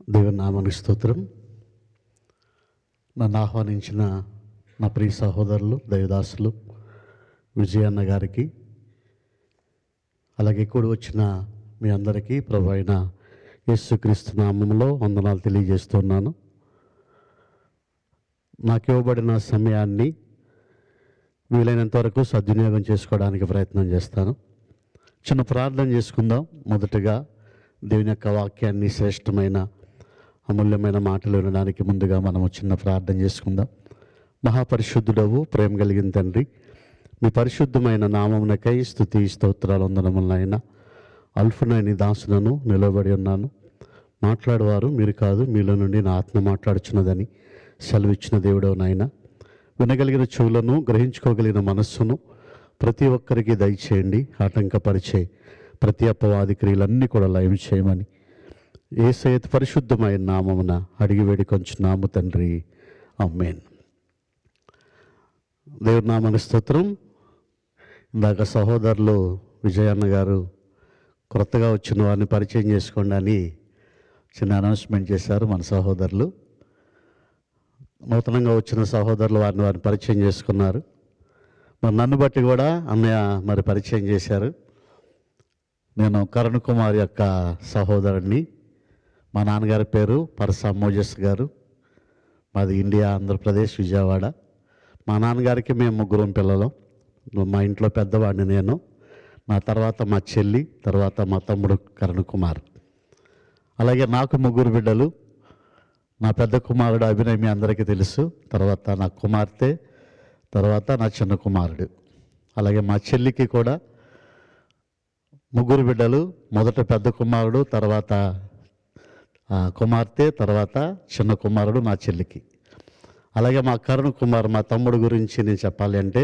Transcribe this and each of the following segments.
దేవుని నామానికి స్తోత్రం. నన్ను ఆహ్వానించిన నా ప్రియ సహోదరులు దైవదాసులు విజయన్న గారికి, అలాగే కూడి వచ్చిన మీ అందరికీ ప్రభు అయిన యేసుక్రీస్తు నామములో వందనాలు తెలియజేస్తున్నాను. నాకు ఇవ్వబడిన సమయాన్ని వీలైనంత వరకు సద్వినియోగం చేసుకోవడానికి ప్రయత్నం చేస్తాను. చిన్న ప్రార్థన చేసుకుందాం. మొదటగా దేవుని యొక్క వాక్యాన్ని, శ్రేష్టమైన అమూల్యమైన మాటలు వినడానికి ముందుగా మనము చిన్న ప్రార్థన చేసుకుందాం. మహాపరిశుద్ధుడవు, ప్రేమ కలిగిన తండ్రి, మీ పరిశుద్ధమైన నామమునకై స్తుతి స్తోత్రాలు వందనములైనా. అల్ఫునైన దాసులను నిలబడి ఉన్నాను. మాట్లాడేవారు మీరు కాదు, మీలో నుండి నా ఆత్మ మాట్లాడుచున్నదని సెలవిచ్చిన దేవుడవు నాయన. వినగలిగిన చెవులను, గ్రహించుకోగలిగిన మనస్సును ప్రతి ఒక్కరికి దయచేయండి. ఆటంకపరిచే ప్రతి అపవాది క్రియలన్నీ కూడా లయం చేయమని యేసయ్య పరిశుద్ధమైన నామమున అడిగి వేడుకొంచున్నాము తండ్రి, ఆమేన్. దేవుని నామానికి స్తోత్రం. ఇందాక సహోదరులు విజయన్న గారు కొత్తగా వచ్చిన వారిని పరిచయం చేసుకోండి అని చిన్న అనౌన్స్మెంట్ చేశారు మన సహోదరులు. నూతనంగా వచ్చిన సహోదరులు వారిని పరిచయం చేసుకున్నారు. మరి నన్ను బట్టి కూడా అన్నయ్య మరి పరిచయం చేశారు. నేను కరుణ్ కుమార్ యొక్క సహోదరుడిని. మా నాన్నగారి పేరు పరసా మోజస్ గారు. మాది ఇండియా, ఆంధ్రప్రదేశ్, విజయవాడ. మా నాన్నగారికి మేము ముగ్గురం పిల్లలం. మా ఇంట్లో పెద్దవాడిని నేను, నా తర్వాత మా చెల్లి, తర్వాత మా తమ్ముడు కరుణ్ కుమార్. అలాగే నాకు ముగ్గురు బిడ్డలు. నా పెద్ద కుమారుడు అభినయ్ మీ అందరికీ తెలుసు, తర్వాత నా కుమార్తె, తర్వాత నా చిన్న కుమారుడు. అలాగే మా చెల్లికి కూడా ముగ్గురు బిడ్డలు. మొదట పెద్ద కుమారుడు, తర్వాత కుమార్తె, తర్వాత చిన్న కుమారుడు నా చెల్లికి. అలాగే మా కరుణ్ కుమార్, మా తమ్ముడు గురించి నేను చెప్పాలి అంటే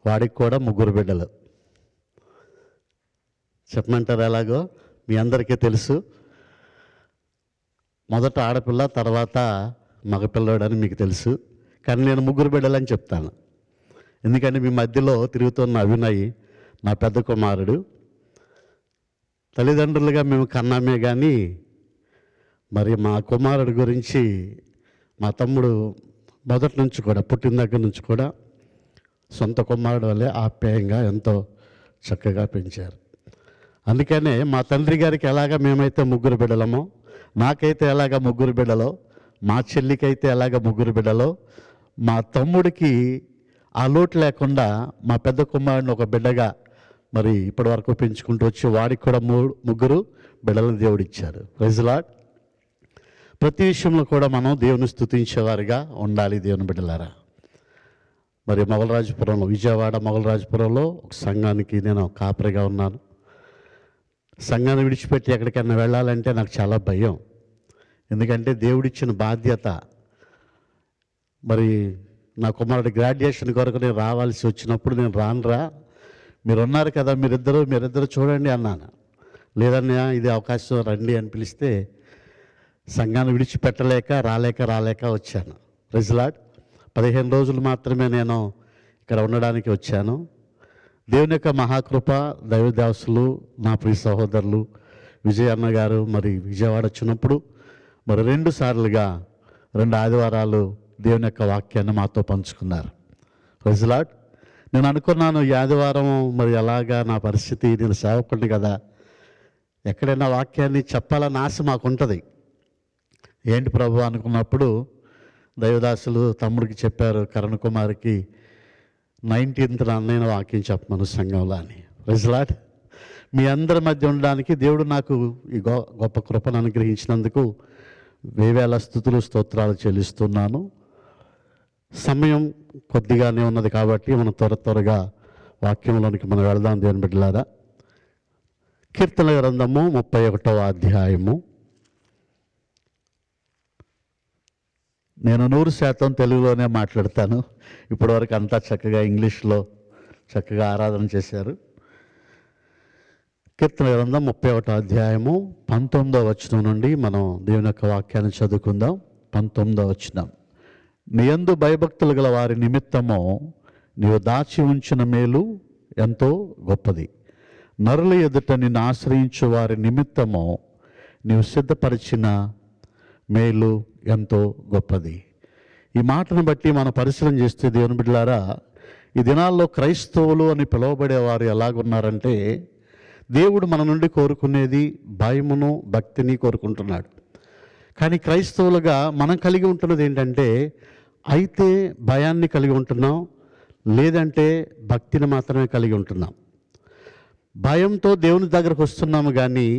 వాడికి కూడా ముగ్గురు బిడ్డలు. చెప్పమంటారు ఎలాగో? మీ అందరికీ తెలుసు. మొదట ఆడపిల్ల, తర్వాత మగపిల్లడని మీకు తెలుసు. కానీ నేను ముగ్గురు బిడ్డలని చెప్తాను. ఎందుకంటే మీ మధ్యలో తిరుగుతున్న అభినయ్ నా పెద్ద కుమారుడు. తల్లిదండ్రులుగా మేము కన్నామే కానీ మరి మా కుమారుడి గురించి మా తమ్ముడు మొదటి నుంచి కూడా, పుట్టిన దగ్గర నుంచి కూడా సొంత కుమారుడు వల్లే ఆప్యాయంగా ఎంతో చక్కగా పెంచారు. అందుకనే మా తండ్రి గారికి ఎలాగ మేమైతే ముగ్గురు బిడ్డలమో, నాకైతే ఎలాగ ముగ్గురు బిడ్డలో, మా చెల్లికైతే ఎలాగ ముగ్గురు బిడ్డలో, మా తమ్ముడికి ఆ లోటు లేకుండా మా పెద్ద కుమారుడిని ఒక బిడ్డగా మరి ఇప్పటి వరకు పెంచుకుంటూ వచ్చి వాడికి కూడా ముగ్గురు బిడ్డలను దేవుడు ఇచ్చారు. Praise Lord. ప్రతి విషయంలో కూడా మనం దేవుని స్తుతించేవారిగా ఉండాలి దేవుని బిడ్డలారా. మరి మొగలరాజపురంలో, విజయవాడ మొగలరాజపురంలో ఒక సంఘానికి నేను కాపరిగా ఉన్నాను. సంఘాన్ని విడిచిపెట్టి ఎక్కడికైనా వెళ్ళాలంటే నాకు చాలా భయం. ఎందుకంటే దేవుడిచ్చిన బాధ్యత. మరి నా కుమారుడి గ్రాడ్యుయేషన్ కొరకు నేను రావాల్సి వచ్చినప్పుడు నేను రానురా, మీరు ఉన్నారు కదా, మీరిద్దరు చూడండి అన్నాను. లేదన్నా ఇది అవకాశం రండి అని పిలిస్తే సంఘాన్ని విడిచిపెట్టలేక రాలేక వచ్చాను. Praise lord. 15 రోజులు మాత్రమే నేను ఇక్కడ ఉండడానికి వచ్చాను. దేవుని యొక్క మహాకృప, దైవదాసులు, నా ప్రియ సహోదరులు విజయన్న గారు మరి విజయవాడ వచ్చినప్పుడు మరి 2 సార్లుగా 2 ఆదివారాలు దేవుని యొక్క వాక్యాన్ని మాతో పంచుకున్నారు. Praise Lord. నేను అనుకున్నాను ఈ ఆదివారం మరి ఎలాగా నా పరిస్థితి, నేను సేవకుడిని కదా, ఎక్కడైనా వాక్యాన్ని చెప్పాలని ఆశ మాకు ఉంటుంది. ఏంటి ప్రభు అనుకున్నప్పుడు దైవదాసులు తమ్ముడికి చెప్పారు, కరుణ్ కుమార్కి 19th అన్నైన వాక్యం చెప్పమను సంఘంలో అని. Praise lord. మీ అందరి మధ్య ఉండడానికి దేవుడు నాకు ఈ గొప్ప కృపను అనుగ్రహించినందుకు వేవేల స్తుతులు స్తోత్రాలు చెల్లిస్తున్నాను. సమయం కొద్దిగానే ఉన్నది కాబట్టి మనం త్వరగా వాక్యంలోనికి మనం వెళదాం దేవుని బిడ్డలారా. కీర్తన గ్రంథము 31వ అధ్యాయము. నేను 100% తెలుగులోనే మాట్లాడతాను. ఇప్పటివరకు అంతా చక్కగా ఇంగ్లీష్లో చక్కగా ఆరాధన చేశారు. కీర్తన గ్రంథం 31వ అధ్యాయము 19వ వచనం నుండి మనం దేవుని యొక్క వాక్యాన్ని చదువుకుందాం. 19వ వచనం. నీ యందు భయభక్తులు గల వారి నిమిత్తము నీవు దాచి ఉంచిన మేలు ఎంతో గొప్పది. నరుల ఎదుట నిన్ను ఆశ్రయించు వారి నిమిత్తము నీవు సిద్ధపరిచిన మేలు ఎంతో గొప్పది. ఈ మాటను బట్టి మనం పరిశీలన చేస్తే దేవుని బిడ్డలారా, ఈ దినాల్లో క్రైస్తవులు అని పిలువబడేవారు ఎలాగున్నారంటే, దేవుడు మన నుండి కోరుకునేది భయమును భక్తిని కోరుకుంటున్నాడు. కానీ క్రైస్తవులుగా మనం కలిగి ఉంటున్నది ఏంటంటే, అయితే భయాన్ని కలిగి ఉంటున్నాం, లేదంటే భక్తిని మాత్రమే కలిగి ఉంటున్నాం. భయంతో దేవుని దగ్గరకు వస్తున్నాము కానీ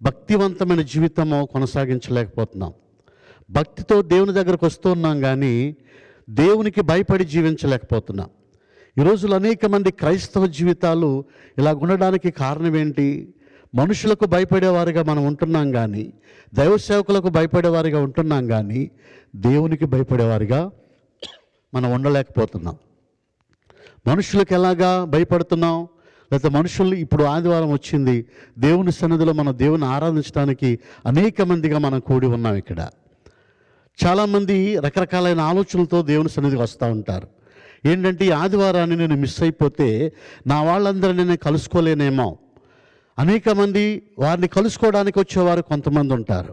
భక్తివంతమైన జీవితము కొనసాగించలేకపోతున్నాం. భక్తితో దేవుని దగ్గరకు వస్తున్నాం కానీ దేవునికి భయపడి జీవించలేకపోతున్నాం. ఈ రోజుల్లో అనేక మంది క్రైస్తవ జీవితాలు ఇలా ఉండడానికి కారణం ఏంటి? మనుషులకు భయపడేవారిగా మనం ఉంటున్నాం కానీ, దైవ సేవకులకు భయపడేవారిగా ఉంటున్నాం కానీ దేవునికి భయపడేవారిగా మనం ఉండలేకపోతున్నాం. మనుషులకు ఎలాగా భయపడుతున్నాం? లేకపోతే మనుషులు ఇప్పుడు ఆదివారం వచ్చింది, దేవుని సన్నిధిలో మనం దేవుని ఆరాధించడానికి అనేక మందిగా మనం కూడి ఉన్నాం. ఇక్కడ చాలామంది రకరకాలైన ఆలోచనలతో దేవుని సన్నిధికి వస్తూ ఉంటారు. ఏంటంటే, ఈ ఆదివారాన్ని నేను మిస్ అయిపోతే నా వాళ్ళందరినీ నేను కలుసుకోలేనేమో. అనేక మంది వారిని కలుసుకోవడానికి వచ్చేవారు కొంతమంది ఉంటారు.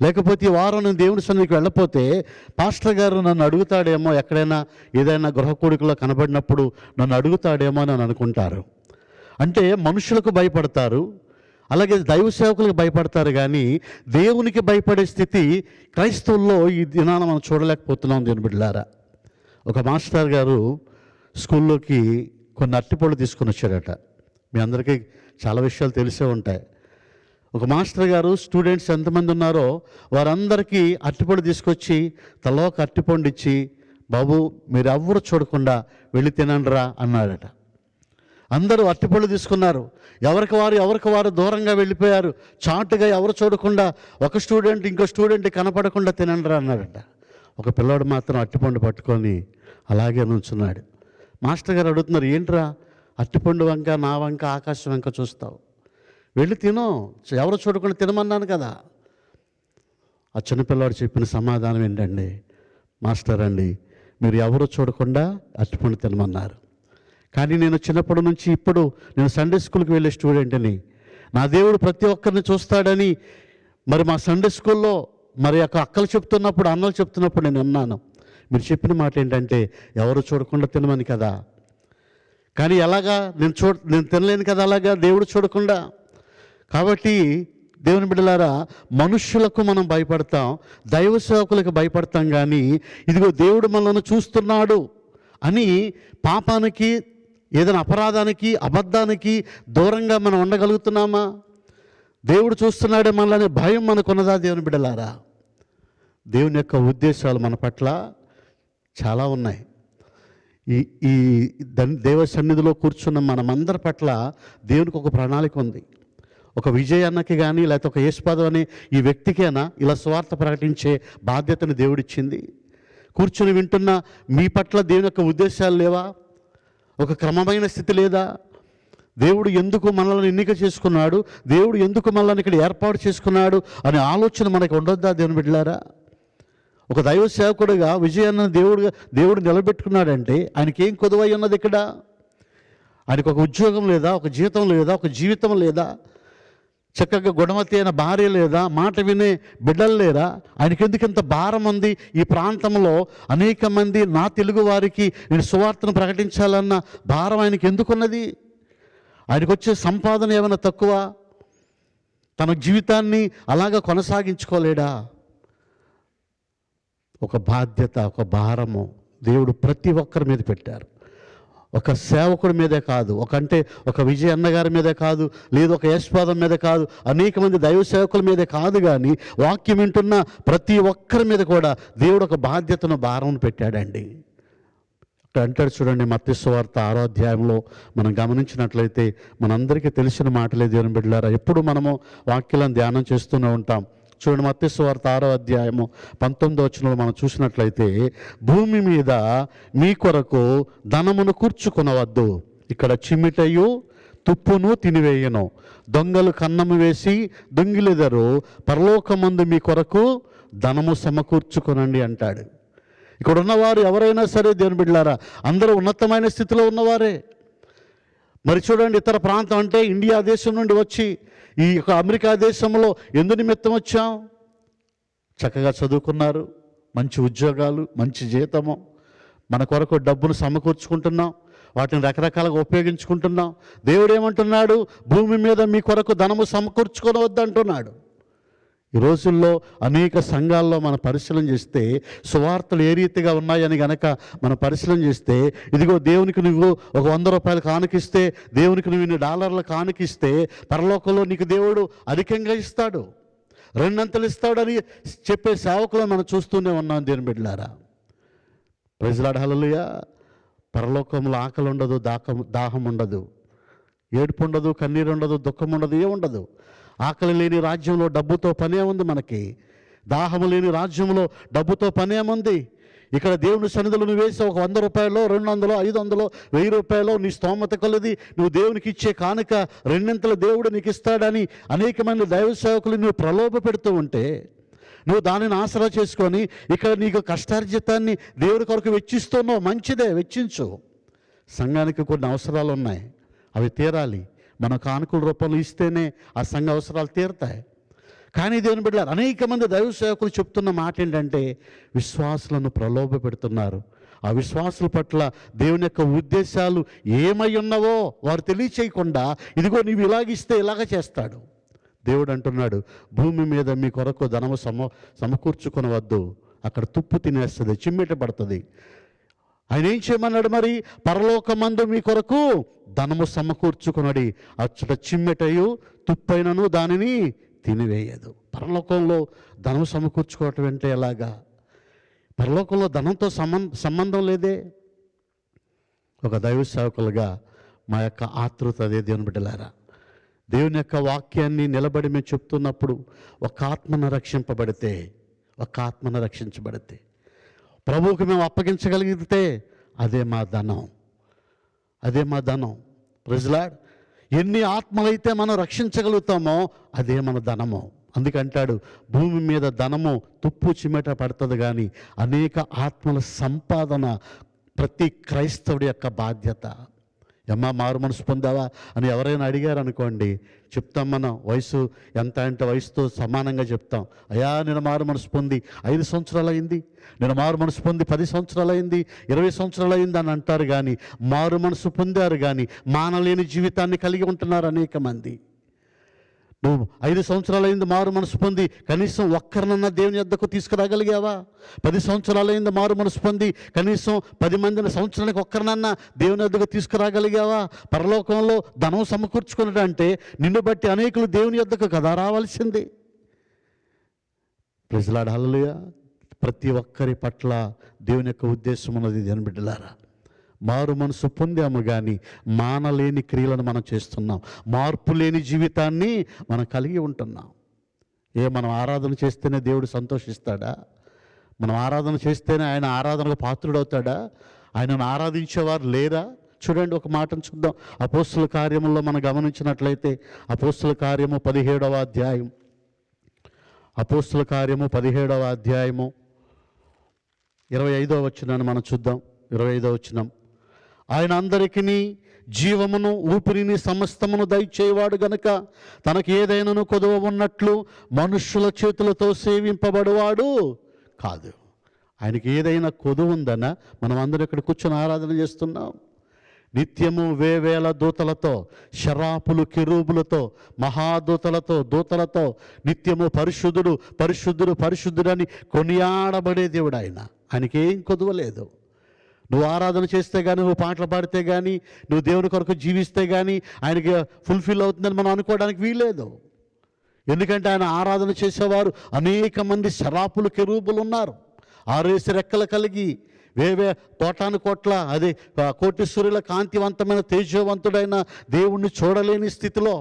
లేకపోతే ఈ వారం నేను దేవుని సన్నిధికి వెళ్ళకపోతే పాస్టర్ గారు నన్ను అడుగుతాడేమో, ఎక్కడైనా ఏదైనా గృహకూడికలో కనబడినప్పుడు నన్ను అడుగుతాడేమో అని అనుకుంటారు. అంటే మనుషులకు భయపడతారు, అలాగే దైవ సేవకులకు భయపడతారు, కానీ దేవునికి భయపడే స్థితి క్రైస్తవుల్లో ఈ దినాన మనం చూడలేకపోతున్నాం. దేవుని బిడ్డలారా, ఒక మాస్టర్ గారు స్కూల్లోకి కొన్ని అరటిపళ్ళు తీసుకొని వచ్చాడట. మీ అందరికీ చాలా విషయాలు తెలిసే ఉంటాయి. ఒక మాస్టర్ గారు స్టూడెంట్స్ ఎంతమంది ఉన్నారో వారందరికీ అరటిపళ్ళు తీసుకొచ్చి తలో ఒక అరటిపండు ఇచ్చి, బాబు మీరు ఎవ్వరు చూడకుండా వెళ్ళి తినండిరా అన్నాడట. అందరూ అరటిపళ్ళు తీసుకున్నారు. ఎవరికి వారు దూరంగా వెళ్ళిపోయారు. చాటుగా ఎవరు చూడకుండా ఒక స్టూడెంట్ ఇంకో స్టూడెంట్ కనపడకుండా తినండిరా అన్నాడట. ఒక పిల్లాడు మాత్రం అరటిపండు పట్టుకొని అలాగే నుంచున్నాడు. మాస్టర్ గారు అడుగుతున్నారు, ఏంట్రా అరటిపండు వంక నా వంక ఆకాశం వంక చూస్తావు? వెళ్ళి తిను, ఎవరు చూడకుండా తినమన్నాను కదా. ఆ చిన్నపిల్లాడు చెప్పిన సమాధానం ఏంటండి, మాస్టర్ అండి మీరు ఎవరు చూడకుండా అరటిపండు తినమన్నారు, కానీ నేను చిన్నప్పటి నుంచి ఇప్పుడు నేను సండే స్కూల్కి వెళ్ళే స్టూడెంట్ని, నా దేవుడు ప్రతి ఒక్కరిని చూస్తాడని మరి మా సండే స్కూల్లో మరి అక్కలు చెప్తున్నప్పుడు అన్నలు చెప్తున్నప్పుడు నేను అన్నాను. మీరు చెప్పిన మాట ఏంటంటే ఎవరు చూడకుండా తినమని కదా, కానీ ఎలాగా నేను తినలేను కదా అలాగా దేవుడు చూడకుండా. కాబట్టి దేవుని బిడ్డలారా, మనుష్యులకు మనం భయపడతాం, దైవ సేవకులకు భయపడతాం, కానీ ఇదిగో దేవుడు మనల్ని చూస్తున్నాడు అని పాపానికి, ఏదైనా అపరాధానికి, అబద్ధానికి దూరంగా మనం ఉండగలుగుతున్నామా? దేవుడు చూస్తున్నాడే మనల్ని భయం మనకున్నదా? దేవుని బిడ్డలారా, దేవుని యొక్క ఉద్దేశాలు మన పట్ల చాలా ఉన్నాయి. ఈ దేవ సన్నిధిలో కూర్చున్న మనమందరి పట్ల దేవునికి ఒక ప్రణాళిక ఉంది. ఒక విజయ్ అన్నకి కానీ లేకపోతే ఒక యేసుపాదం అనే ఈ వ్యక్తికైనా ఇలా స్వార్థ ప్రకటించే బాధ్యతను దేవుడిచ్చింది. కూర్చుని వింటున్న మీ పట్ల దేవుని యొక్క ఉద్దేశాలు లేవా? ఒక క్రమమైన స్థితి లేదా? దేవుడు ఎందుకు మనల్ని ఎన్నిక చేసుకున్నాడు, దేవుడు ఎందుకు మనల్ని ఇక్కడ ఏర్పాటు చేసుకున్నాడు అనే ఆలోచన మనకు ఉండొద్దా? దేవుని బిడ్డలారా, ఒక దైవ సేవకుడుగా విజయాన్ని దేవుడు నిలబెట్టుకున్నాడంటే ఆయనకి ఏం కొదువై ఉన్నది? ఇక్కడ ఆయనకు ఒక ఉద్యోగం లేదా, ఒక జీతం లేదా, ఒక జీవితం లేదా, చక్కగా గుణవతి అయిన భార్య లేదా, మాట వినే బిడ్డలు లేరా? ఆయనకి ఎందుకు ఇంత భారం ఉంది? ఈ ప్రాంతంలో అనేక మంది నా తెలుగు వారికి నేను సువార్తను ప్రకటించాలన్న భారం ఆయనకి ఎందుకున్నది? ఆయనకు వచ్చే సంపాదన ఏమైనా తక్కువ? తన జీవితాన్ని అలాగా కొనసాగించుకోలేడా? ఒక బాధ్యత, ఒక భారము దేవుడు ప్రతి ఒక్కరి మీద పెట్టారు. ఒక సేవకుడి మీదే కాదు, ఒక విజయ అన్నగారి మీదే కాదు, లేదు ఒక యశ్పాదం మీద కాదు, అనేక మంది దైవ సేవకుల మీదే కాదు, కానీ వాక్యం వింటున్న ప్రతి ఒక్కరి మీద కూడా దేవుడు ఒక బాధ్యతను, భారం పెట్టాడండి. అంటాడు చూడండి, మత్తయి సువార్త 6వ అధ్యాయంలో మనం గమనించినట్లయితే మనందరికీ తెలిసిన మాటలే దేవుని బిడ్డలారా. ఎప్పుడు మనము వాక్యాలను ధ్యానం చేస్తూనే ఉంటాం. చూడండి, మత్తయి సువార్త 6వ అధ్యాయము 19వ వచనంలో మనం చూసినట్లయితే, భూమి మీద మీ కొరకు ధనమును కూర్చుకొనవద్దు, ఇక్కడ చిమ్మిటయు తుప్పును తినివేయను, దొంగలు కన్నము వేసి దొంగిలెదరు, పరలోకమందు మీ కొరకు ధనము సమకూర్చుకొనండి అంటాడు. ఇక్కడ ఉన్నవారు ఎవరైనా సరే దేవుని బిడ్డలారా, అందరూ ఉన్నతమైన స్థితిలో ఉన్నవారే. మరి చూడండి, ఇతర ప్రాంతం అంటే ఇండియా దేశం నుండి వచ్చి ఈ యొక్క అమెరికా దేశంలో ఎందు నిమిత్తం వచ్చాం? చక్కగా చదువుకున్నారు, మంచి ఉద్యోగాలు, మంచి జీతము, మన కొరకు డబ్బును సమకూర్చుకుంటున్నాం, వాటిని రకరకాలుగా ఉపయోగించుకుంటున్నాం. దేవుడు ఏమంటున్నాడు? భూమి మీద మీ కొరకు ధనము సమకూర్చుకోవద్దంటున్నాడు. ఈ రోజుల్లో అనేక సంఘాల్లో మనం పరిశీలన చేస్తే సువార్తలు ఏ రీతిగా ఉన్నాయని గనక మనం పరిశీలన చేస్తే, ఇదిగో దేవునికి నువ్వు ఒక 100 రూపాయలు కానుకిస్తే, దేవునికి నువ్వు $2 కానుకిస్తే పరలోకంలో నీకు దేవుడు అధికంగా ఇస్తాడు, 2 అంతలు ఇస్తాడని చెప్పే సేవకులను మనం చూస్తూనే ఉన్నాం. దేవుని బిడ్డలారా, ప్రైజ్ లార్డ్, హల్లెలూయా. పరలోకంలో ఆకలి ఉండదు, దాహం ఉండదు, ఏడుపు ఉండదు, కన్నీరు ఉండదు, దుఃఖం ఉండదు, ఏముండదు. ఆకలి లేని రాజ్యంలో డబ్బుతో పనే ఉంది మనకి. దాహము లేని రాజ్యంలో డబ్బుతో పనే ఉంది. ఇక్కడ దేవుని సన్నిధిలో నువ్వు వేసే ఒక 100 రూపాయలు, 200, 500, 1000 రూపాయలు నీ స్తోమత కొలది నువ్వు దేవునికి ఇచ్చే కానుక 2 దేవుడు నీకు ఇస్తాడని అనేక మంది దైవ సేవకులు నువ్వు ప్రలోభ పెడుతూ ఉంటే, నువ్వు దానిని ఆసరా చేసుకొని ఇక్కడ నీకు కష్టార్జితాన్ని దేవుడి కొరకు వెచ్చిస్తున్నావు. మంచిదే, వెచ్చించు. సంఘానికి కొన్ని అవసరాలు ఉన్నాయి, అవి తీరాలి. మన కానుకల రూపంలో ఇస్తేనే ఆ సంఘ అవసరాలు తీరుతాయి. కానీ దేవుని బిడ్డలారా, అనేక మంది దైవ సేవకులు చెప్తున్న మాట ఏంటంటే, విశ్వాసులను ప్రలోభ పెడుతున్నారు. ఆ విశ్వాసుల పట్ల దేవుని యొక్క ఉద్దేశాలు ఏమై ఉన్నావో వారు తెలియచేయకుండా, ఇదిగో నీవు ఇలాగిస్తే ఇలాగ చేస్తాడు. దేవుడు అంటున్నాడు, భూమి మీద మీ కొరకు ధనము సమకూర్చుకొనవద్దు, అక్కడ తుప్పు తినేస్తుంది, చిమ్మెట పడుతుంది. ఆయన ఏం చేయమన్నాడు మరి? పరలోకమందు మీ కొరకు ధనము సమకూర్చుకొనడి, అచ్చట చిమ్మెటయు తుప్పైనను దానిని తినివేయదు. పరలోకంలో ధనం సమకూర్చుకోవటం అంటే ఎలాగా? పరలోకంలో ధనంతో సంబంధం లేదే. ఒక దైవ సేవకులుగా మా యొక్క ఆతృత అదే. దేవుని బిడ్డలారా, దేవుని యొక్క వాక్యాన్ని నిలబడి మేము చెప్తున్నప్పుడు ఒక ఆత్మను రక్షించబడితే, ప్రభువుకి మేము అప్పగించగలిగితే అదే మా ధనం. Praise Lord. ఎన్ని ఆత్మలైతే మనం రక్షించగలుగుతామో అదే మన ధనము. అందుకంటాడు, భూమి మీద ధనము తుప్పు చిమెట పడుతుంది, కానీ అనేక ఆత్మల సంపాదన ప్రతి క్రైస్తవుడి యొక్క బాధ్యత. అమ్మా, మారు మనసు పొందావా అని ఎవరైనా అడిగారు అనుకోండి, చెప్తాం మనం. వయసు ఎంత అంటే వయసుతో సమానంగా చెప్తాం. అయ్యా, నేను మారు మనసు పొంది 5 సంవత్సరాలు అయింది, నేను మారు మనసు పొంది 10 సంవత్సరాలు అయింది, 20 సంవత్సరాలు అయింది అని అంటారు. కానీ మారు మనసు పొందారు కానీ మానలేని జీవితాన్ని కలిగి ఉంటున్నారు అనేక మంది. నువ్వు 5 సంవత్సరాలు అయింది మారు మనసు పొంది, కనీసం ఒక్కరినన్నా దేవుని యొద్దకు తీసుకురాగలిగావా? 10 సంవత్సరాలు అయింది మారు మనసు పొంది, కనీసం 10 మందిని సంవత్సరానికి ఒక్కరినన్నా దేవుని యొద్దకు తీసుకురాగలిగావా? పరలోకంలో ధనం సమకూర్చుకున్నట్టు అంటే నిన్ను బట్టి అనేకులు దేవుని యొద్దకు కదా రావాల్సింది. ప్రైజ్ లార్డ్, హల్లెలూయా. ప్రతి ఒక్కరి పట్ల దేవుని యొక్క ఉద్దేశం ఉన్నది. దేవుని బిడ్డలారా, మారు మనసు పొందాము కానీ మానలేని క్రియలను మనం చేస్తున్నాం, మార్పు లేని జీవితాన్ని మనం కలిగి ఉంటున్నాం. మనం ఆరాధన చేస్తేనే దేవుడు సంతోషిస్తాడా? మనం ఆరాధన చేస్తేనే ఆయన ఆరాధనకు పాత్రుడవుతాడా? ఆయనను ఆరాధించేవారు లేరా? చూడండి, ఒక మాటను చూద్దాం. అపోస్తుల కార్యముల్లో మనం గమనించినట్లయితే, అపోస్తుల కార్యము 17వ అధ్యాయం, అపోస్తుల కార్యము 17వ అధ్యాయము 25వ వచనాన్ని మనం చూద్దాం. 25వ వచనం, ఆయన అందరికీ జీవమును ఊపిరిని సమస్తమును దయచేవాడు గనుక తనకు ఏదైనాను కొదువ ఉన్నట్లు మనుష్యుల చేతులతో సేవింపబడువాడు కాదు. ఆయనకి ఏదైనా కొదువు ఉందనా మనం అందరూ ఇక్కడ కూర్చొని ఆరాధన చేస్తున్నాం? నిత్యము వేవేల దూతలతో, శరాపులు, కెరూబులతో, మహాదూతలతో, దూతలతో నిత్యము పరిశుద్ధుడు పరిశుద్ధుడు పరిశుద్ధుడని కొనియాడబడే దేవుడు ఆయనకి ఏం కొదువలేదు. నువ్వు ఆరాధన చేస్తే కానీ, నువ్వు పాటలు పాడితే కానీ, నువ్వు దేవుని కొరకు జీవిస్తే కానీ ఆయనకి ఫుల్ఫిల్ అవుతుందని మనం అనుకోవడానికి వీలేదు. ఎందుకంటే ఆయన ఆరాధన చేసేవారు అనేక మంది శరాపులు, కెరూబులు ఉన్నారు. 6 రెక్కలు కలిగి వేవే కోటాను కోట్ల, అదే కోటి సూర్యుల కాంతివంతమైన తేజవంతుడైన దేవుణ్ణి చూడలేని స్థితిలో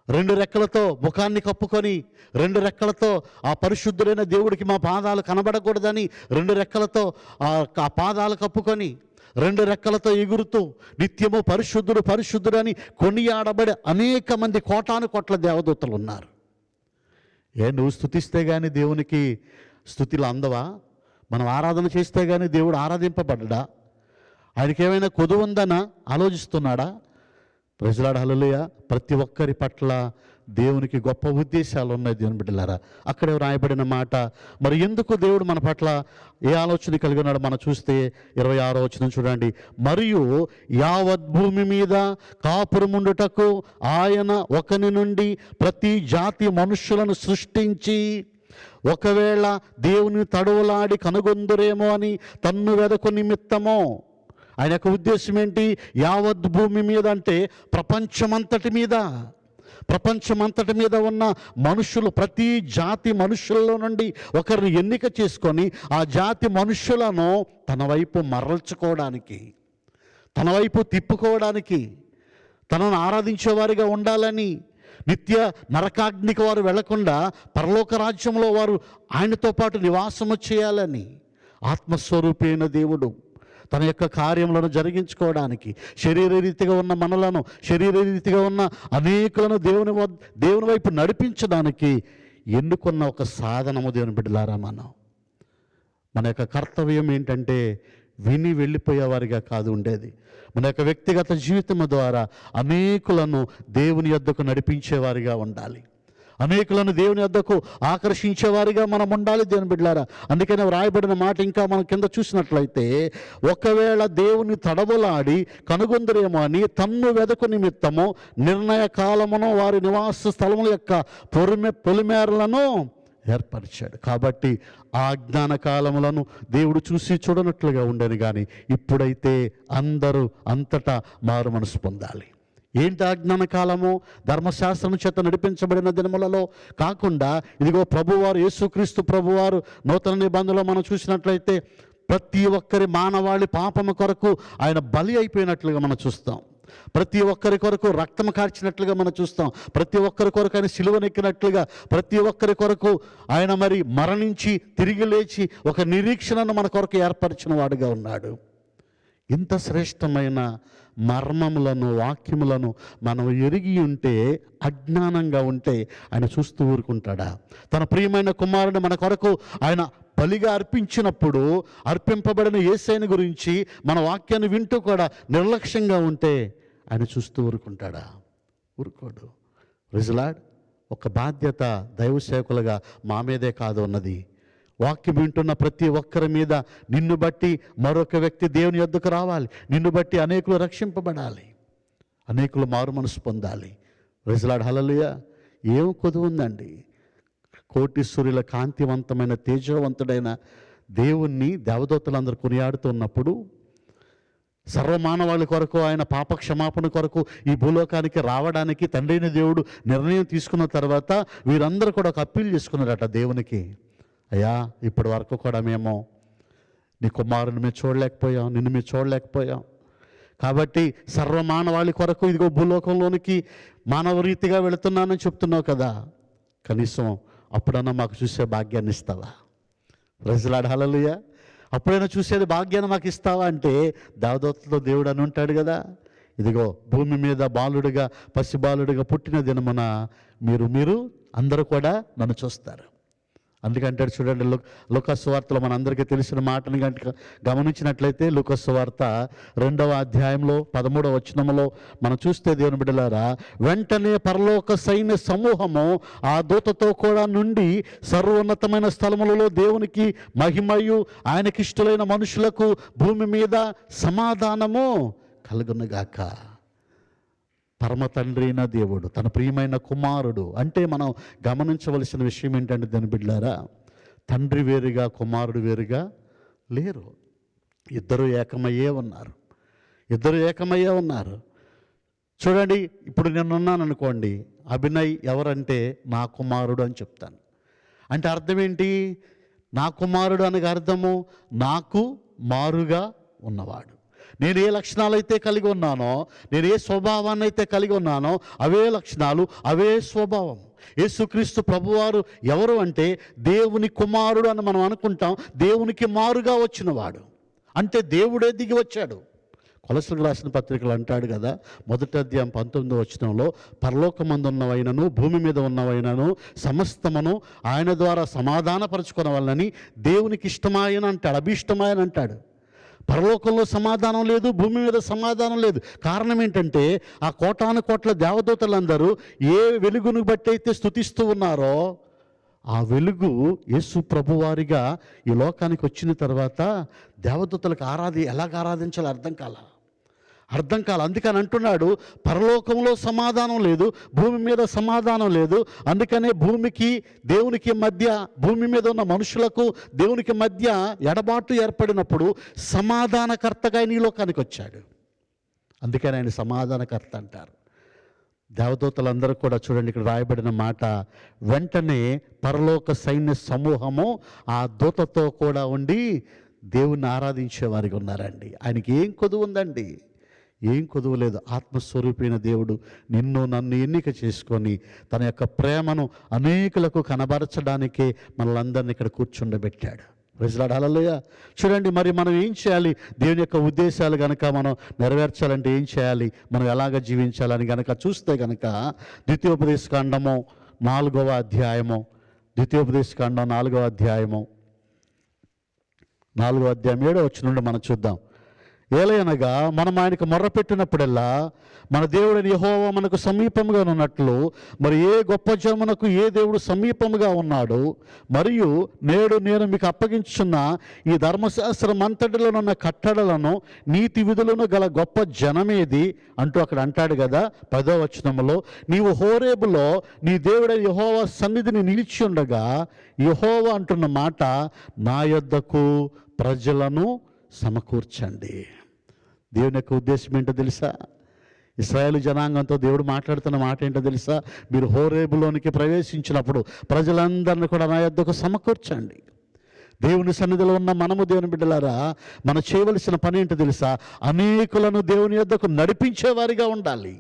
2 రెక్కలతో ముఖాన్ని కప్పుకొని, 2 రెక్కలతో ఆ పరిశుద్ధుడైన దేవుడికి మా పాదాలు కనబడకూడదని 2 రెక్కలతో ఆ పాదాలు కప్పుకొని, 2 రెక్కలతో ఎగురుతూ నిత్యము పరిశుద్ధుడు పరిశుద్ధుడని కొనియాడబడే అనేక మంది కోటాను కోట్ల దేవదూతలు ఉన్నారు. నువ్వు స్తుతిస్తే కానీ దేవునికి స్తుతిలు అందవా? మనం ఆరాధన చేస్తే కానీ దేవుడు ఆరాధింపబడ్డా? ఆయనకి ఏమైనా కొదువు ఉందనా ఆలోచిస్తున్నాడా? ప్రజలాడ హల్లెలూయా. ప్రతి ఒక్కరి పట్ల దేవునికి గొప్ప ఉద్దేశాలు ఉన్నాయి దేవుని బిడ్డలారా. అక్కడే రాయబడిన మాట, మరి ఎందుకు దేవుడు మన పట్ల ఏ ఆలోచన కలిగి ఉన్నాడో మనం చూస్తే 26వ వచనం చూడండి. మరియు యావత్ భూమి మీద కాపురముండుటకు ఆయన ఒకని నుండి ప్రతి జాతి మనుష్యులను సృష్టించి, ఒకవేళ దేవుని తడవలాడి కనుగొందురేమో అని తన్ను వెదకు నిమిత్తమో. ఆయన యొక్క ఉద్దేశం ఏంటి? యావత్ భూమి మీద అంటే ప్రపంచమంతటి మీద ఉన్న మనుషులు, ప్రతి జాతి మనుషుల్లో నుండి ఒకరిని ఎన్నిక చేసుకొని ఆ జాతి మనుషులను తన వైపు మరల్చుకోవడానికి, తన వైపు తిప్పుకోవడానికి, తనను ఆరాధించేవారిగా ఉండాలని, నిత్య నరకాగ్నికి వారు వెళ్లకుండా పరలోక రాజ్యంలో వారు ఆయనతో పాటు నివాసము చేయాలని ఆత్మస్వరూపి అయిన దేవుడు తన యొక్క కార్యములను జరిగించుకోవడానికి, శరీరరీతిగా ఉన్న మనలను, శరీరరీతిగా ఉన్న అనేకులను దేవుని వైపు నడిపించడానికి ఎన్నుకున్న ఒక సాధనము దేవుని బిడ్డలారా. మన యొక్క కర్తవ్యం ఏంటంటే విని వెళ్ళిపోయేవారిగా కాదు ఉండేది. మన యొక్క వ్యక్తిగత జీవితం ద్వారా అనేకులను దేవుని యొద్దకు నడిపించేవారిగా ఉండాలి, అనేకులను దేవుని యొద్దకు ఆకర్షించేవారిగా మనం ఉండాలి దేవుని బిడ్డలారా. అందుకనే వ్రాయబడిన మాట ఇంకా మనం కింద చూసినట్లయితే, ఒకవేళ దేవుని తడబలాడి కనుగొందరేమో అని తన్ను వెదకు నిమిత్తము నిర్ణయ కాలమును వారి నివాస స్థలముల యొక్క పొలిమేరలను ఏర్పరిచాడు. కాబట్టి ఆ జ్ఞాన కాలములను దేవుడు చూసి చూడనట్లుగా ఉండేది, కానీ ఇప్పుడైతే అందరూ అంతటా మారు మనసు పొందాలి. ఏంటి ఆజ్ఞాన కాలము? ధర్మశాస్త్రం చేత నడిపించబడిన దినములలో కాకుండా, ఇదిగో ప్రభువారు యేసుక్రీస్తు ప్రభువారు నూతన నిబంధనలో మనం చూసినట్లయితే ప్రతి ఒక్కరి మానవాళి పాపము కొరకు ఆయన బలి అయిపోయినట్లుగా మనం చూస్తాం. ప్రతి ఒక్కరి కొరకు రక్తం కార్చినట్లుగా మనం చూస్తాం. ప్రతి ఒక్కరి కొరకు ఆయన సిలువనెక్కినట్లుగా, ప్రతి ఒక్కరి కొరకు ఆయన మరి మరణించి తిరిగి లేచి ఒక నిరీక్షణను మన కొరకు ఏర్పరిచిన వాడుగా ఉన్నాడు. ఇంత శ్రేష్టమైన మర్మములను, వాక్యములను మనం ఎరిగి ఉంటే, అజ్ఞానంగా ఉంటే ఆయన చూస్తూ ఊరుకుంటాడా? తన ప్రియమైన కుమారుని మన కొరకు ఆయన బలిగా అర్పించినప్పుడు అర్పింపబడిన యేసయ్యను గురించి మన వాక్యాన్ని వింటూ కూడా నిర్లక్ష్యంగా ఉంటే ఆయన చూస్తూ ఊరుకుంటాడా? ఊరుకోడు. రిజలాడ్ ఒక బాధ్యత దైవ సేవకులుగా మా మీదే కాదు ఉన్నది. వాక్యం వింటున్న ప్రతి ఒక్కరి మీద నిన్ను బట్టి మరొక వ్యక్తి దేవుని యొద్దకు రావాలి, నిన్ను బట్టి అనేకులు రక్షింపబడాలి, అనేకులు మారు మనసు పొందాలి. రిజలాడ్ హల్లెలూయా. ఏం కొదువు ఉందండి? కోటి సూర్యుల కాంతివంతమైన తేజవంతుడైన దేవుణ్ణి దేవదూతలందరూ కొనియాడుతున్నప్పుడు, సర్వమానవాళి కొరకు ఆయన పాప క్షమాపణ కొరకు ఈ భూలోకానికి రావడానికి తండ్రి అయిన దేవుడు నిర్ణయం తీసుకున్న తర్వాత వీరందరూ కూడా ఒక అప్పీల్ చేసుకున్నారట దేవునికి. అయ్యా, ఇప్పటి వరకు కూడా మేము నీ కుమారుని మేము చూడలేకపోయాం, నిన్ను మేము చూడలేకపోయాం, కాబట్టి సర్వమానవాళి కొరకు ఇదిగో భూలోకంలోనికి మానవ రీతిగా వెళుతున్నానని చెప్తున్నావు కదా, కనీసం అప్పుడన్నా మాకు చూసే భాగ్యాన్ని ఇస్తావా? ప్రజలాడ హల్లెలూయా. అప్పుడైనా చూసేది భాగ్యాన్ని మాకు ఇస్తావా అంటే, దేవదూతలతో దేవుడు అని ఉంటాడు కదా, ఇదిగో భూమి మీద బాలుడిగా, పసిబాలుడిగా పుట్టిన దినమున మీరు అందరూ కూడా నన్ను చూస్తారు. అందుకంటాడు చూడండి, లూకా సువార్తలో మన అందరికీ తెలిసిన మాటని కనుక గమనించినట్లయితే, లూకా సువార్త 2వ అధ్యాయంలో 13వ వచనంలో మనం చూస్తే దేవుని బిడ్డలారా, వెంటనే పరలోక సైన్య సమూహము ఆ దూతతో కూడా నుండి సర్వోన్నతమైన స్థలములలో దేవునికి మహిమయు ఆయనకిష్టులైన మనుషులకు భూమి మీద సమాధానము కలుగునుగాక. పరమ తండ్రి అయిన దేవుడు, తన ప్రియమైన కుమారుడు అంటే మనం గమనించవలసిన విషయం ఏంటంటే దాని బిడ్డలారా, తండ్రి వేరుగా కుమారుడు వేరుగా లేరు. ఇద్దరు ఏకమయ్యే ఉన్నారు. చూడండి, ఇప్పుడు నేనున్నాను అనుకోండి, అభినయ్ ఎవరంటే నా కుమారుడు అని చెప్తాను. అంటే అర్థం ఏంటి? నా కుమారుడు అనగా అర్థము నాకు మారుగా ఉన్నవాడు. నేను ఏ లక్షణాలు అయితే కలిగి ఉన్నానో, నేను ఏ స్వభావాన్ని అయితే కలిగి ఉన్నానో అవే లక్షణాలు, అవే స్వభావం. యేసుక్రీస్తు ప్రభువారు ఎవరు అంటే దేవుని కుమారుడు అని మనం అనుకుంటాం. దేవునికి మారుగా వచ్చినవాడు అంటే దేవుడే దిగి వచ్చాడు. కొలసలకు రాసిన పత్రికలు అంటాడు కదా, 1వ అధ్యాయం 19వ వచనంలో, పరలోకమందున్నవైనను భూమి మీద ఉన్నవైనను సమస్తమును ఆయన ద్వారా సమాధానపరచుకున్న వాళ్ళని దేవునికి ఇష్టమాయన అంటాడు, అభిష్టమాయన అంటాడు. పరలోకంలో సమాధానం లేదు, భూమి మీద సమాధానం లేదు. కారణం ఏంటంటే ఆ కోటాను కోట్ల దేవదూతలందరూ ఏ వెలుగును బట్టి అయితే స్తుతిస్తూ ఉన్నారో ఆ వెలుగు యేసు ప్రభువారిగా ఈ లోకానికి వచ్చిన తర్వాత దేవదూతలకు ఎలాగ ఆరాధించాలో అర్థం కాల. అందుకని అంటున్నాడు, పరలోకంలో సమాధానం లేదు, భూమి మీద సమాధానం లేదు. అందుకనే భూమికి దేవునికి మధ్య, భూమి మీద ఉన్న మనుషులకు దేవునికి మధ్య ఎడబాటు ఏర్పడినప్పుడు సమాధానకర్తగా ఆయన ఈ లోకానికి వచ్చాడు. అందుకని ఆయన సమాధానకర్త అంటారు. దేవదూతలందరూ కూడా చూడండి, ఇక్కడ రాయబడిన మాట, వెంటనే పరలోక సైన్య సమూహము ఆ దూతతో కూడా ఉండి దేవుణ్ణి ఆరాధించే వారికి ఉన్నారండి. ఆయనకి ఏం కొదువు ఉందండి? ఏం కొదువు లేదు. ఆత్మస్వరూపైన దేవుడు నిన్ను నన్ను ఎన్నిక చేసుకొని తన యొక్క ప్రేమను అనేకులకు కనబరచడానికే మనలందరినీ ఇక్కడ కూర్చుండబెట్టాడు. ప్రైజ్లార్డ్, హల్లెలూయా. చూడండి, మరి మనం ఏం చేయాలి? దేవుని యొక్క ఉద్దేశాలు కనుక మనం నెరవేర్చాలంటే ఏం చేయాలి? మనం ఎలాగ జీవించాలని కనుక చూస్తే కనుక ద్వితీయోపదేశకాండము 4వ అధ్యాయము, ద్వితీయోపదేశకాండం 4వ అధ్యాయము 7వ వచనం నుండి మనం చూద్దాం. ఏలయనగా మనం ఆయనకు మొర్రపెట్టినప్పుడల్లా మన దేవుడైన యెహోవా మనకు సమీపముగా ఉన్నట్లు మరి ఏ గొప్ప జనమునకు ఏ దేవుడు సమీపముగా ఉన్నాడు, మరియు నేడు నేను మీకు అప్పగించున్న ఈ ధర్మశాస్త్రం అంతటిలోనున్న కట్టడలను నీతి విధులను గల గొప్ప జనమేది అంటూ అక్కడ అంటాడు కదా 10వ వచనములో. నీవు హోరేబులో నీ దేవుడైన యెహోవా సన్నిధిని నిలిచి ఉండగా యెహోవా అంటున్న మాట, నా యొద్దకు ప్రజలను సమకూర్చండి. దేవుని యొక్క ఉద్దేశం ఏంటో తెలుసా? ఇశ్రాయేలు జనాంగంతో దేవుడు మాట్లాడుతున్న మాట ఏంటో తెలుసా? మీరు హోరేబులోనికి ప్రవేశించినప్పుడు ప్రజలందరినీ కూడా నా యొద్దకు సమకూర్చండి. దేవుని సన్నిధిలో ఉన్న మనము దేవుని బిడ్డలారా, మనం చేయవలసిన పని ఏంటో తెలుసా? అనేకులను దేవుని యొద్దకు నడిపించేవారిగా ఉండాలి.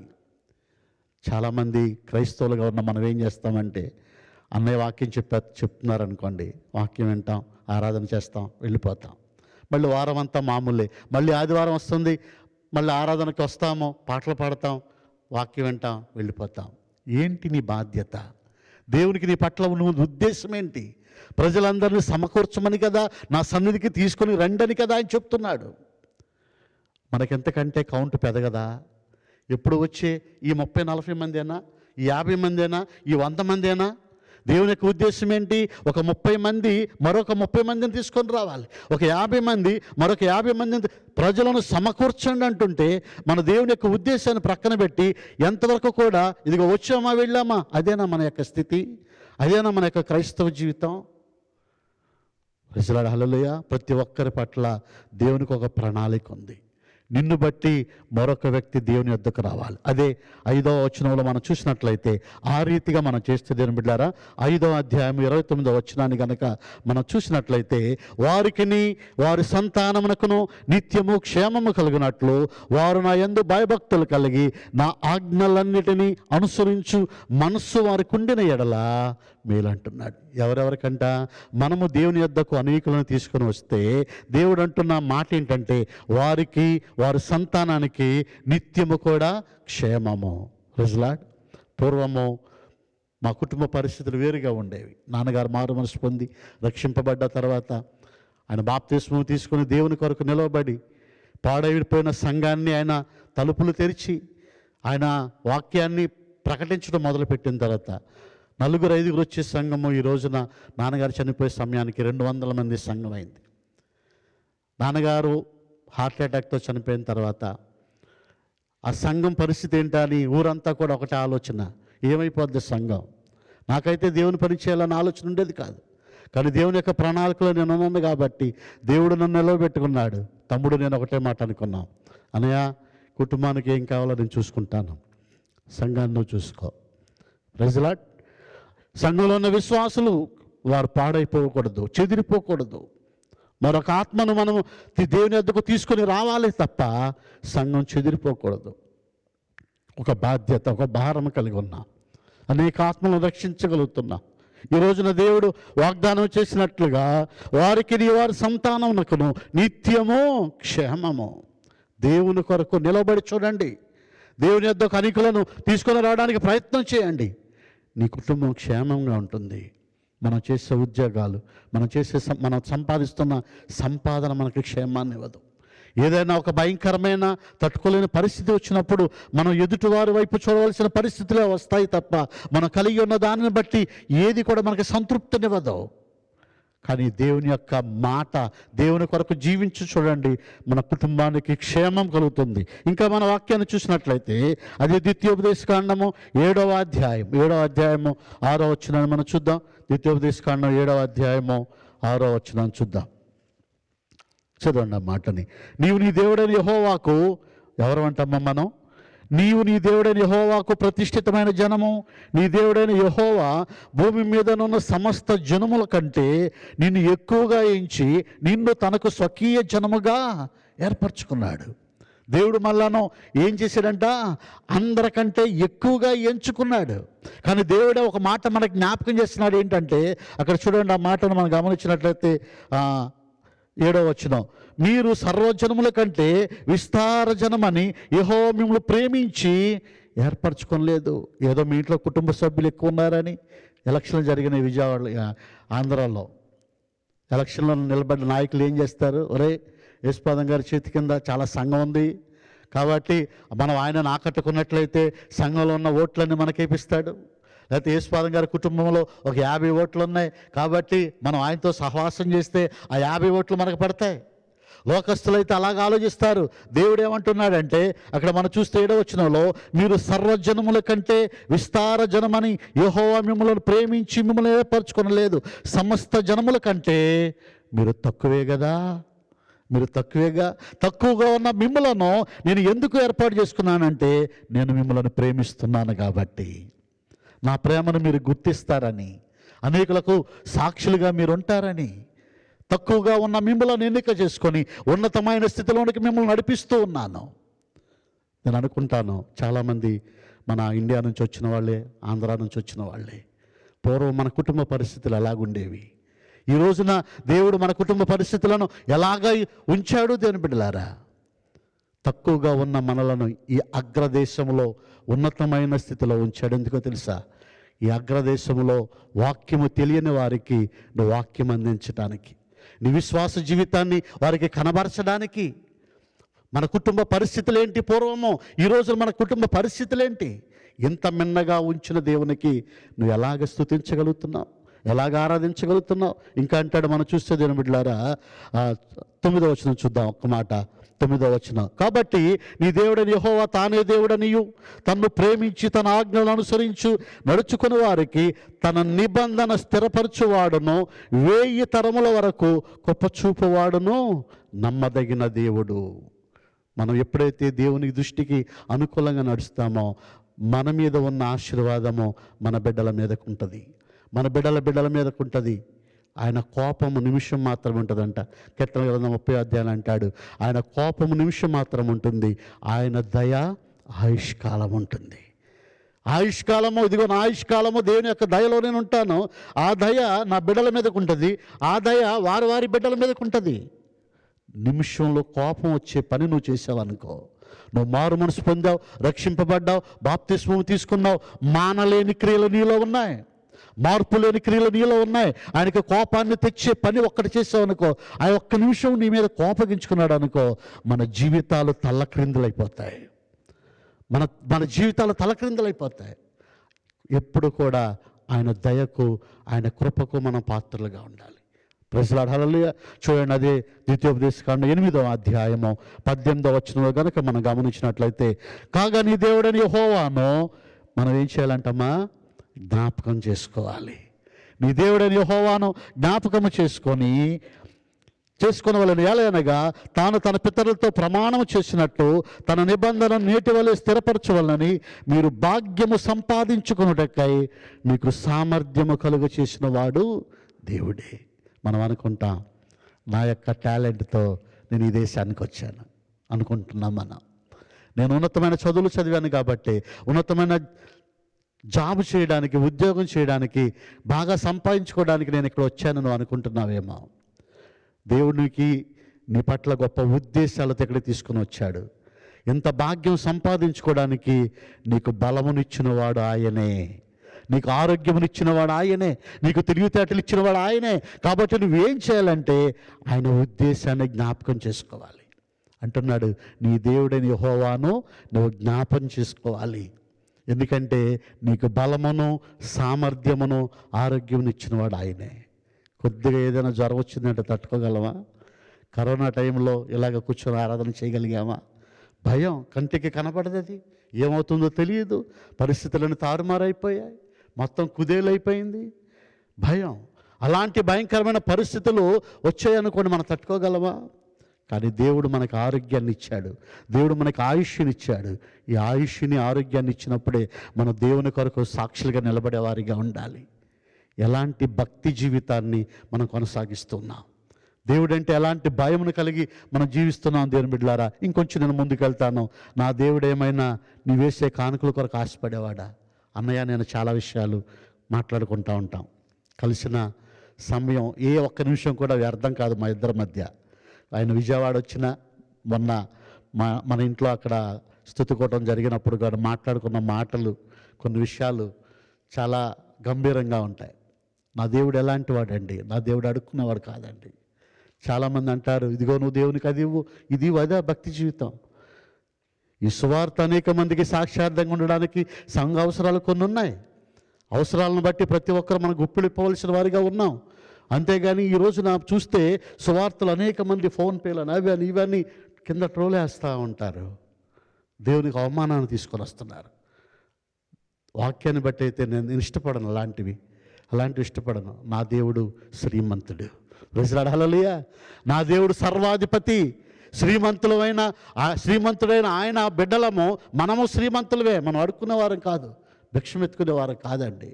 చాలామంది క్రైస్తవులుగా ఉన్న మనం ఏం చేస్తామంటే, అన్నయ్య వాక్యం చెప్తున్నారనుకోండి, వాక్యం వింటాం, ఆరాధన చేస్తాం, వెళ్ళిపోతాం. మళ్ళీ వారం అంతా మామూలే. మళ్ళీ ఆదివారం వస్తుంది, మళ్ళీ ఆరాధనకి వస్తాము, పాటలు పాడతాం, వాక్యం వింటాం, వెళ్ళిపోతాం. ఏంటి నీ బాధ్యత? దేవునికి నీ పట్ల ఉన్న ఉద్దేశం ఏంటి? ప్రజలందరినీ సమకూర్చమని కదా, నా సన్నిధికి తీసుకొని రండని కదా ఆయన చెప్తున్నాడు. మనకెంతకంటే కౌంట్ పెదగదా? ఎప్పుడు వచ్చే ఈ 30-40 మందేనా, ఈ 50 మందేనా, ఈ 100 మందేనా? దేవుని యొక్క ఉద్దేశం ఏంటి? ఒక 30 మంది మరొక 30 మందిని తీసుకొని రావాలి, ఒక 50 మంది మరొక 50 మందిని, ప్రజలను సమకూర్చండి అంటుంటే మన దేవుని యొక్క ఉద్దేశాన్ని ప్రక్కన పెట్టి ఎంతవరకు కూడా ఇదిగో వచ్చామా వెళ్ళామా, అదేనా మన యొక్క స్థితి? అదేనా మన యొక్క క్రైస్తవ జీవితం? ప్రైజ్ లార్డ్, హల్లెలూయా. ప్రతి ఒక్కరి పట్ల దేవునికి ఒక ప్రణాళిక ఉంది. నిన్ను బట్టి మరొక వ్యక్తి దేవుని యొద్దకు రావాలి. అదే 5వ వచనంలో మనం చూసినట్లయితే ఆ రీతిగా మనం చేస్తే దేవుని బిడ్డారా, 5వ అధ్యాయం 29వ వచనాన్ని కనుక మనం చూసినట్లయితే, వారికిని వారి సంతానమునకును నిత్యము క్షేమము కలిగినట్లు వారు నా యందు భయభక్తులు కలిగి నా ఆజ్ఞలన్నిటినీ అనుసరించు మనస్సు వారికి ఉండిన ఎడల మేలంటున్నాడు. ఎవరెవరికంట? మనము దేవుని యొద్దకు అనేకులను తీసుకొని వస్తే దేవుడు అంటున్న మాట ఏంటంటే, వారికి వారి సంతానానికి నిత్యము కూడా క్షేమము. Praise Lord. పూర్వము మా కుటుంబ పరిస్థితులు వేరుగా ఉండేవి. నాన్నగారు మారు మనసు పొంది రక్షింపబడ్డ తర్వాత ఆయన బాప్తిస్మం తీసుకుని దేవుని కొరకు నిలవబడి పాడైపోయిన సంఘాన్ని ఆయన తలుపులు తెరిచి ఆయన వాక్యాన్ని ప్రకటించడం మొదలుపెట్టిన తర్వాత 4-5 వచ్చే సంఘము ఈ రోజున నాన్నగారు చనిపోయే సమయానికి 200 మంది సంఘం అయింది. నాన్నగారు హార్ట్ అటాక్తో చనిపోయిన తర్వాత ఆ సంఘం పరిస్థితి ఏంటని ఊరంతా కూడా ఒకటే ఆలోచన, ఏమైపోద్ది సంఘం? నాకైతే దేవుని పని చేయాలని ఆలోచన ఉండేది కాదు. కానీ దేవుని యొక్క ప్రణాళికలో నేను ఉన్నాను కాబట్టి దేవుడు నన్ను నిలవబెట్టుకున్నాడు. తమ్ముడు నేను ఒకటే మాట అనుకున్నాం, అన్నయ్య కుటుంబానికి ఏం కావాలో నేను చూసుకుంటాను, సంఘాన్ని నువ్వు చూసుకో. Praise Lord. సంఘంలో ఉన్న విశ్వాసులు వారు పాడైపోకూడదు, చెదిరిపోకూడదు. మరొక ఆత్మను మనము దేవుని వద్దకు తీసుకొని రావాలి తప్ప సంఘం చెదిరిపోకూడదు. ఒక బాధ్యత, ఒక భారం కలిగి ఉన్నా అనేక ఆత్మలను రక్షించగలుగుతున్నా. ఈ రోజున దేవుడు వాగ్దానం చేసినట్లుగా వారికి వారి సంతానమునకును నిత్యము క్షేమము. దేవుని కొరకు నిలబడి చూడండి. దేవుని యొద్దకు అనేకులను తీసుకొని రావడానికి ప్రయత్నం చేయండి. నీ కుటుంబం క్షేమంగా ఉంటుంది. మనం చేసే ఉద్యోగాలు, మనం సంపాదిస్తున్న సంపాదన మనకి క్షేమాన్ని ఇవ్వదు. ఏదైనా ఒక భయంకరమైన తట్టుకోలేని పరిస్థితి వచ్చినప్పుడు మనం ఎదుటివారి వైపు చూడవలసిన పరిస్థితులే వస్తాయి తప్ప మనం కలిగి ఉన్న దానిని బట్టి ఏది కూడా మనకి సంతృప్తినివ్వదు. కానీ దేవుని యొక్క మాట, దేవుని కొరకు జీవించి చూడండి, మన కుటుంబానికి క్షేమం కలుగుతుంది. ఇంకా మన వాక్యాన్ని చూసినట్లయితే అది ద్వితీయోపదేశకాండము 7వ అధ్యాయము 6వ వచనాన్ని మనం చూద్దాం. ద్వితీయోపదేశకాండం 7వ అధ్యాయము 6వ వచనాన్ని చూద్దాం. చదవండి ఆ మాటని. నీవు నీ దేవుడైన యెహోవాకు, ఎవరు అంటమ్మా మనం? నీవు నీ దేవుడైన యెహోవాకు ప్రతిష్ఠితమైన జనము. నీ దేవుడైన యెహోవా భూమి మీదనున్న సమస్త జనముల కంటే నిన్ను ఎక్కువగా ఎంచి నిన్ను తనకు స్వకీయ జనముగా ఏర్పరచుకున్నాడు. దేవుడు మళ్ళాను ఏం చేశాడంట? అందరికంటే ఎక్కువగా ఎంచుకున్నాడు. కానీ దేవుడే ఒక మాట మనకు జ్ఞాపకం చేస్తున్నాడు. ఏంటంటే అక్కడ చూడండి, ఆ మాటను మనం గమనించినట్లయితే 7వ వచనం, మీరు సర్వజనముల కంటే విస్తార జనమని యెహోవా మిమ్మల్ని ప్రేమించి ఏర్పరచుకోలేదు. ఏదో మీ ఇంట్లో కుటుంబ సభ్యులు ఎక్కువ ఉన్నారని. ఎలక్షన్లు జరిగిన విజయవాడలో, ఆంధ్రాలో ఎలక్షన్లో నిలబడిన నాయకులు ఏం చేస్తారు? ఒరే, యేసుపాదం గారి చేతి కింద చాలా సంఘం ఉంది కాబట్టి మనం ఆయనను ఆకట్టుకున్నట్లయితే సంఘంలో ఉన్న ఓట్లన్నీ మనకేపిస్తాడు. లేకపోతే యేసుపాదం గారి కుటుంబంలో ఒక 50 ఓట్లు ఉన్నాయి కాబట్టి మనం ఆయనతో సహవాసం చేస్తే ఆ 50 ఓట్లు మనకు పడతాయి. లోకస్తులైతే అలాగ ఆలోచిస్తారు. దేవుడు ఏమంటున్నాడంటే అక్కడ మనం చూస్తే 7వ వచనంలో, మీరు సర్వజనముల కంటే విస్తార జనమని యెహోవా మిమ్మల్ని ప్రేమించి మిమ్మల్ని ఏర్పరచుకొనలేదు. సమస్త జనముల కంటే మీరు తక్కువే కదా. మీరు తక్కువగా ఉన్న మిమ్మలను నేను ఎందుకు ఏర్పాటు చేసుకున్నానంటే నేను మిమ్మల్ని ప్రేమిస్తున్నాను కాబట్టి, నా ప్రేమను మీరు గుర్తిస్తారని, అనేకులకు సాక్షులుగా మీరు ఉంటారని, తక్కువగా ఉన్న మిమ్మల్ని ఎన్నిక చేసుకొని ఉన్నతమైన స్థితిలోనికి మిమ్మల్ని నడిపిస్తూ ఉన్నాను. నేను అనుకుంటాను చాలామంది మన ఇండియా నుంచి వచ్చిన వాళ్ళే, ఆంధ్రా నుంచి వచ్చిన వాళ్ళే. పూర్వం మన కుటుంబ పరిస్థితులు ఎలాగుండేవి, ఈ రోజున దేవుడు మన కుటుంబ పరిస్థితులను ఎలాగ ఉంచాడు దేవుని బిడ్డలారా. తక్కువగా ఉన్న మనలను ఈ అగ్రదేశంలో ఉన్నతమైన స్థితిలో ఉంచాడు. ఎందుకో తెలుసా? ఈ అగ్రదేశంలో వాక్యము తెలియని వారికి నువ్వు వాక్యం అందించడానికి, నీ విశ్వాస జీవితాన్ని వారికి కనబరచడానికి. మన కుటుంబ పరిస్థితులు ఏంటి పూర్వము, ఈరోజు మన కుటుంబ పరిస్థితులు ఏంటి? ఇంత మిన్నగా ఉంచిన దేవునికి నువ్వు ఎలాగ స్తుతించగలుగుతున్నావు, ఎలాగ ఆరాధించగలుగుతున్నావు? ఇంకా అంటాడు, మనం చూస్తే దేవుని బిడ్డలారా 9వ వచనం చూద్దాం ఒక్క మాట. 9వ వచనం, కాబట్టి నీ దేవుడైన యెహోవా తానే దేవుడనియు తన్ను ప్రేమించి తన ఆజ్ఞలను అనుసరించు నడుచుకుని వారికి తన నిబంధన స్థిరపరచువాడును 1000 తరముల వరకు కృపచూపువాడును నమ్మదగిన దేవుడు. మనం ఎప్పుడైతే దేవుని దృష్టికి అనుకూలంగా నడుస్తామో మన మీద ఉన్న ఆశీర్వాదము మన బిడ్డల మీదకు ఉంటుంది, మన బిడ్డల మీదకు ఉంటుంది. ఆయన కోపము నిమిషం మాత్రం ఉంటుందంట. కీర్తన గ్రంథం 30వ అధ్యాయం అంటాడు, ఆయన కోపము నిమిషం మాత్రం ఉంటుంది, ఆయన దయ ఆయుష్కాలం ఉంటుంది. ఆయుష్కాలము, ఇదిగో నా ఆయుష్కాలము దేవుని యొక్క దయలో నేను ఉంటాను. ఆ దయ నా బిడ్డల మీదకు ఉంటుంది, ఆ దయ వారి బిడ్డల మీదకు ఉంటుంది. నిమిషంలో కోపం వచ్చే పని నువ్వు చేసావనుకో, నువ్వు మారు మనసు పొందావు, రక్షింపబడ్డావు, బాప్తిస్మం తీసుకున్నావు, మానలేని క్రియలు నీలో ఉన్నాయి, మార్పు లేని క్రియలు నీలో ఉన్నాయి. ఆయనకి కోపాన్ని తెచ్చే పని ఒక్కటి చేసావు అనుకో, ఆ ఒక్క నిమిషం నీ మీద కోపగించుకున్నాడు అనుకో, మన జీవితాలు తల్లక్రిందులైపోతాయి. మన జీవితాలు తలక్రిందులైపోతాయి. ఎప్పుడు కూడా ఆయన దయకు, ఆయన కృపకు మనం పాత్రలుగా ఉండాలి. ప్రైజ్ హల్లెలూయా. చూడండి, అదే ద్వితీయోపదేశకాండం 8వ అధ్యాయము 18వ వచనంలో కనుక మనం గమనించినట్లయితే, కాగా నీ దేవుడని యెహోవాను మనం ఏం చేయాలంటమ్మా? జ్ఞాపకం చేసుకోవాలి. నీ దేవుడని యెహోవాను జ్ఞాపకము చేసుకొని వాళ్ళని ఎలాగనగా తాను తన పితరులతో ప్రమాణం చేసినట్టు తన నిబంధన నేటి వలె స్థిరపరచవలనని మీరు భాగ్యము సంపాదించుకున్నటకై మీకు సామర్థ్యము కలుగ చేసిన వాడు దేవుడే. మనం అనుకుంటాం, నా యొక్క టాలెంట్తో నేను ఈ దేశానికి వచ్చాను అనుకుంటున్నాం మనం. నేను ఉన్నతమైన చదువులు చదివాను కాబట్టి, ఉన్నతమైన జాబ్ చేయడానికి, ఉద్యోగం చేయడానికి, బాగా సంపాదించుకోవడానికి నేను ఇక్కడ వచ్చానని అనుకుంటున్నావేమో. దేవునికి నీ పట్ల గొప్ప ఉద్దేశాలతో ఇక్కడ తీసుకుని వచ్చాడు. ఎంత భాగ్యం సంపాదించుకోవడానికి నీకు బలమునిచ్చినవాడు ఆయనే, నీకు ఆరోగ్యమునిచ్చినవాడు ఆయనే, నీకు తెలివితేటలు ఇచ్చినవాడు ఆయనే. కాబట్టి నువ్వేం చేయాలంటే ఆయన ఉద్దేశాన్ని జ్ఞాపకం చేసుకోవాలి, అంటున్నాడు, నీ దేవుడైన యెహోవాను నువ్వు జ్ఞాపం చేసుకోవాలి. ఎందుకంటే నీకు బలమును, సామర్థ్యమును, ఆరోగ్యం ఇచ్చినవాడు ఆయనే. కొద్దిగా ఏదైనా జ్వరం వచ్చిందంటే తట్టుకోగలమా? కరోనా టైంలో ఇలాగ కూర్చొని ఆరాధన చేయగలిగామా? భయం, కంటికి కనపడదు, అది ఏమవుతుందో తెలియదు. పరిస్థితులను తారుమారైపోయాయి, మొత్తం కుదేలైపోయింది, భయం. అలాంటి భయంకరమైన పరిస్థితులు వచ్చాయనుకోండి, మనం తట్టుకోగలమా? కానీ దేవుడు మనకు ఆరోగ్యాన్ని ఇచ్చాడు, దేవుడు మనకు ఆయుష్ని ఇచ్చాడు. ఈ ఆయుష్ని, ఆరోగ్యాన్ని ఇచ్చినప్పుడే మనం దేవుని కొరకు సాక్షులుగా నిలబడేవారిగా ఉండాలి. ఎలాంటి భక్తి జీవితాన్ని మనం కొనసాగిస్తున్నాం, దేవుడంటే ఎలాంటి భయమును కలిగి మనం జీవిస్తున్నాం దేవుని బిడ్డలారా. ఇంకొంచెం నేను ముందుకు వెళ్తాను. నా దేవుడు ఏమైనా నీ వేసే కానుకల కొరకు ఆశపడేవాడా? అన్నయ్య నేను చాలా విషయాలు మాట్లాడుకుంటూ ఉంటాం. కలిసిన సమయం ఏ ఒక్క నిమిషం కూడా వ్యర్థం కాదు మా ఇద్దరి మధ్య. ఆయన విజయవాడ వచ్చిన మొన్న మన ఇంట్లో అక్కడ స్తుతికోవటం జరిగినప్పుడు కూడా మాట్లాడుకున్న మాటలు, కొన్ని విషయాలు చాలా గంభీరంగా ఉంటాయి. నా దేవుడు ఎలాంటి వాడండి? నా దేవుడు అడుక్కునేవాడు కాదండి. చాలామంది అంటారు, ఇదిగో నువ్వు దేవునికి అది ఇవ్వు, ఇది అదే భక్తి జీవితం. ఈ సువార్త అనేక మందికి సాక్షార్థంగా ఉండడానికి సంఘ అవసరాలు కొన్ని ఉన్నాయి. అవసరాలను బట్టి ప్రతి ఒక్కరు మనం గుప్పిడిపోవలసిన వారిగా ఉన్నాం. అంతేగాని ఈరోజు నా చూస్తే సువార్తలు అనేక మంది ఫోన్పేలను అవి అని ఇవన్నీ కింద ట్రోలేస్తూ ఉంటారు. దేవునికి అవమానాన్ని తీసుకొని వస్తున్నారు. వాక్యాన్ని బట్టి అయితే నేను ఇష్టపడను, అలాంటివి ఇష్టపడను. నా దేవుడు శ్రీమంతుడు. హల్లెలూయా. నా దేవుడు సర్వాధిపతి. శ్రీమంతుడైన ఆయన బిడ్డలము, మనము శ్రీమంతులవే. మనం అడుక్కునే వారం కాదు, భిక్షమెత్తుకునే వారం కాదండి.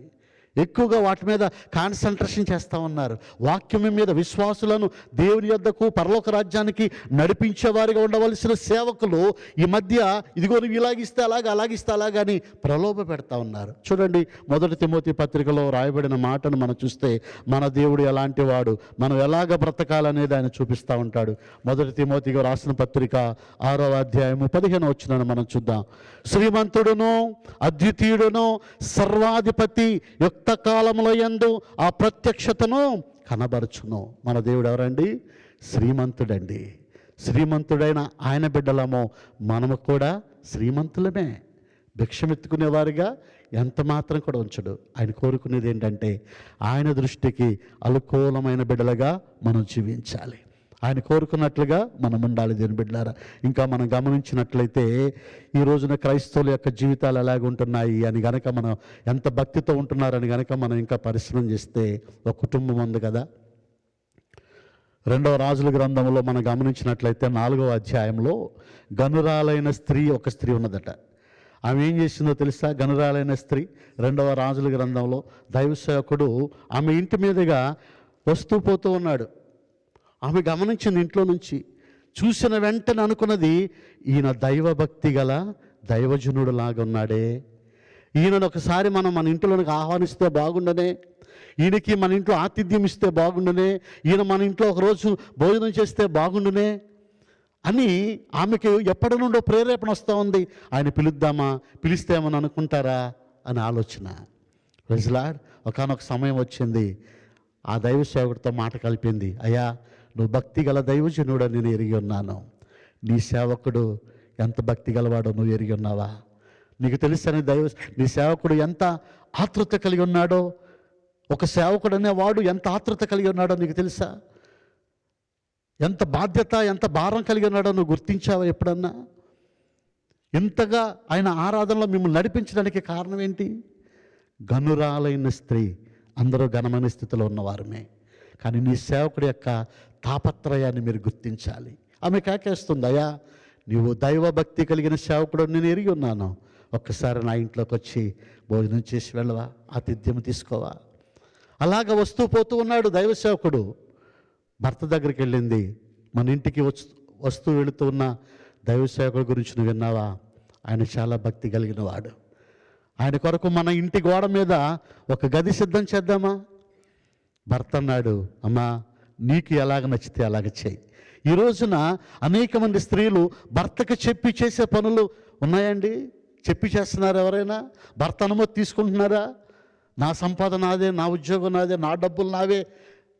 ఎక్కువగా వాటి మీద కాన్సన్ట్రేషన్ చేస్తూ ఉన్నారు. వాక్యం మీద విశ్వాసులను దేవుని యొద్దకు, పరలోక రాజ్యానికి నడిపించేవారిగా ఉండవలసిన సేవకులు ఈ మధ్య ఇదిగో నువ్వు ఇలాగిస్తే అలాగిస్తే అలాగని ప్రలోభ పెడతా ఉన్నారు. చూడండి, 1 తిమోతి పత్రికలో రాయబడిన మాటను మనం చూస్తే మన దేవుడు ఎలాంటి వాడు, మనం ఎలాగ బ్రతకాలనేది ఆయన చూపిస్తూ ఉంటాడు. 1 తిమోతిగా రాసిన పత్రిక 6వ అధ్యాయము 15వ వచనాన్ని మనం చూద్దాం. శ్రీమంతుడును, అద్వితీయుడును, సర్వాధిపతి యుక్త కాలముల యందు ఆ ప్రత్యక్షతను కనబరుచును. మన దేవుడు ఎవరండి? శ్రీమంతుడండి. శ్రీమంతుడైన ఆయన బిడ్డలము, మనము కూడా శ్రీమంతులమే. భిక్షమెత్తుకునే వారిగా ఎంత మాత్రం కూడా ఉంచడు. ఆయన కోరుకునేది ఏంటంటే ఆయన దృష్టికి అనుకూలమైన బిడ్డలుగా మనం జీవించాలి. ఆయన కోరుకున్నట్లుగా మనం ఉండాలి దేవుని బిడ్డలారా. ఇంకా మనం గమనించినట్లయితే ఈ రోజున క్రైస్తవుల యొక్క జీవితాలు ఎలాగుంటున్నాయి అని గనక, మనం ఎంత భక్తితో ఉంటున్నారని గనక మనం ఇంకా పరిశ్రమ చేస్తే, ఒక కుటుంబం ఉంది కదా. 2వ రాజుల గ్రంథంలో మనం గమనించినట్లయితే 4వ అధ్యాయంలో గనురాలైన ఒక స్త్రీ ఉన్నదట. ఆమె ఏం చేసిందో తెలుసా? గనురాలైన స్త్రీ 2వ రాజుల గ్రంథంలో దైవ సేవకుడు ఆమె ఇంటి మీదుగా వస్తూ పోతూ ఉన్నాడు. ఆమె గమనించింది, ఇంట్లో నుంచి చూసిన వెంటనే అనుకున్నది, ఈయన దైవభక్తి గల దైవజనుడు లాగా ఉన్నాడే, ఈయనను ఒకసారి మనం మన ఇంట్లోనికి ఆహ్వానిస్తే బాగుండనే, ఈయనకి మన ఇంట్లో ఆతిథ్యం ఇస్తే బాగుండునే, ఈయన మన ఇంట్లో ఒకరోజు భోజనం చేస్తే బాగుండునే అని ఆమెకి ఎప్పటి నుండో ప్రేరేపణ వస్తూ ఉంది. ఆయన పిలుద్దామా, పిలిస్తేమని అనుకుంటారా అని ఆలోచన. ప్రజలాడ్ ఒకానొక సమయం వచ్చింది, ఆ దైవ సేవకుడితో మాట కలిపింది. అయ్యా, నువ్వు భక్తి గల దైవజనుడని నేను ఎరిగి ఉన్నాను. నీ సేవకుడు ఎంత భక్తి గలవాడో నువ్వు ఎరిగి ఉన్నావా? నీకు తెలుసని నీ సేవకుడు ఎంత ఆతృత కలిగి ఉన్నాడో, ఒక సేవకుడు అనేవాడు ఎంత ఆతృత కలిగి ఉన్నాడో నీకు తెలుసా? ఎంత బాధ్యత, ఎంత భారం కలిగి ఉన్నాడో నువ్వు గుర్తించావా ఎప్పుడన్నా? ఇంతగా ఆయన ఆరాధనలో మిమ్మల్ని నడిపించడానికి కారణం ఏంటి? గనురాలైన స్త్రీ. అందరూ ఘనమైన స్థితిలో ఉన్నవారమే, కానీ నీ సేవకుడి యొక్క తాపత్రయాన్ని మీరు గుర్తించాలి. ఆమె కేకేస్తుంది, అయ్యా నీవు దైవభక్తి కలిగిన సేవకుడు నేను ఎరిగి ఉన్నాను, ఒక్కసారి నా ఇంట్లోకి వచ్చి భోజనం చేసి వెళ్ళవా, ఆతిథ్యం తీసుకోవా? అలాగ వస్తూ పోతూ ఉన్నాడు దైవ సేవకుడు. భర్త దగ్గరికి వెళ్ళింది, మన ఇంటికి వస్తూ వెళుతూ ఉన్న దైవ సేవకుడి గురించి నువ్వు విన్నావా? ఆయన చాలా భక్తి కలిగిన వాడు. ఆయన కొరకు మన ఇంటి గోడ మీద ఒక గది సిద్ధం చేద్దామా? భర్త అన్నాడు, అమ్మా నీకు ఎలాగ నచ్చితే అలాగ చేయి. ఈ రోజున అనేక మంది స్త్రీలు భర్తకి చెప్పి చేసే పనులు ఉన్నాయండి. చెప్పి చేస్తున్నారు ఎవరైనా? భర్త అనుమతి తీసుకుంటున్నారా? నా సంపాదన నాదే, నా ఉద్యోగం నాదే, నా డబ్బులు నావే,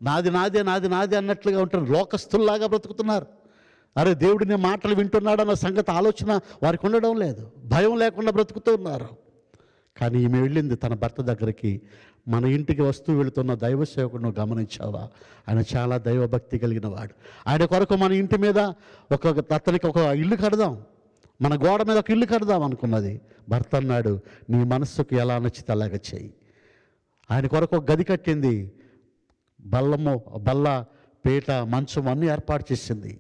నాది నాదే నాది నాదే అన్నట్లుగా ఉంటారు. లోకస్తుల్లాగా బ్రతుకుతున్నారు. అరే దేవుడు నీ మాటలు వింటున్నాడన్న సంగతి ఆలోచన వారికి ఉండడం లేదు. భయం లేకుండా బ్రతుకుతూ ఉన్నారు. కానీ ఈమె వెళ్ళింది తన భర్త దగ్గరికి. మన ఇంటికి వస్తూ వెళుతున్న దైవ సేవకుడు గమనించావా? ఆయన చాలా దైవభక్తి కలిగిన వాడు. ఆయన కొరకు మన ఇంటి మీద అతనికి ఒక ఇల్లు కడదాం, మన గోడ మీద ఒక ఇల్లు కడదాం అనుకున్నది. భర్త అన్నాడు, నీ మనస్సుకు ఎలా నచ్చితే అలాగ చెయ్యి. ఆయన కొరకు ఒక గది కట్టింది. బల్ల, పీట, మంచం అన్నీ ఏర్పాటు చేసింది.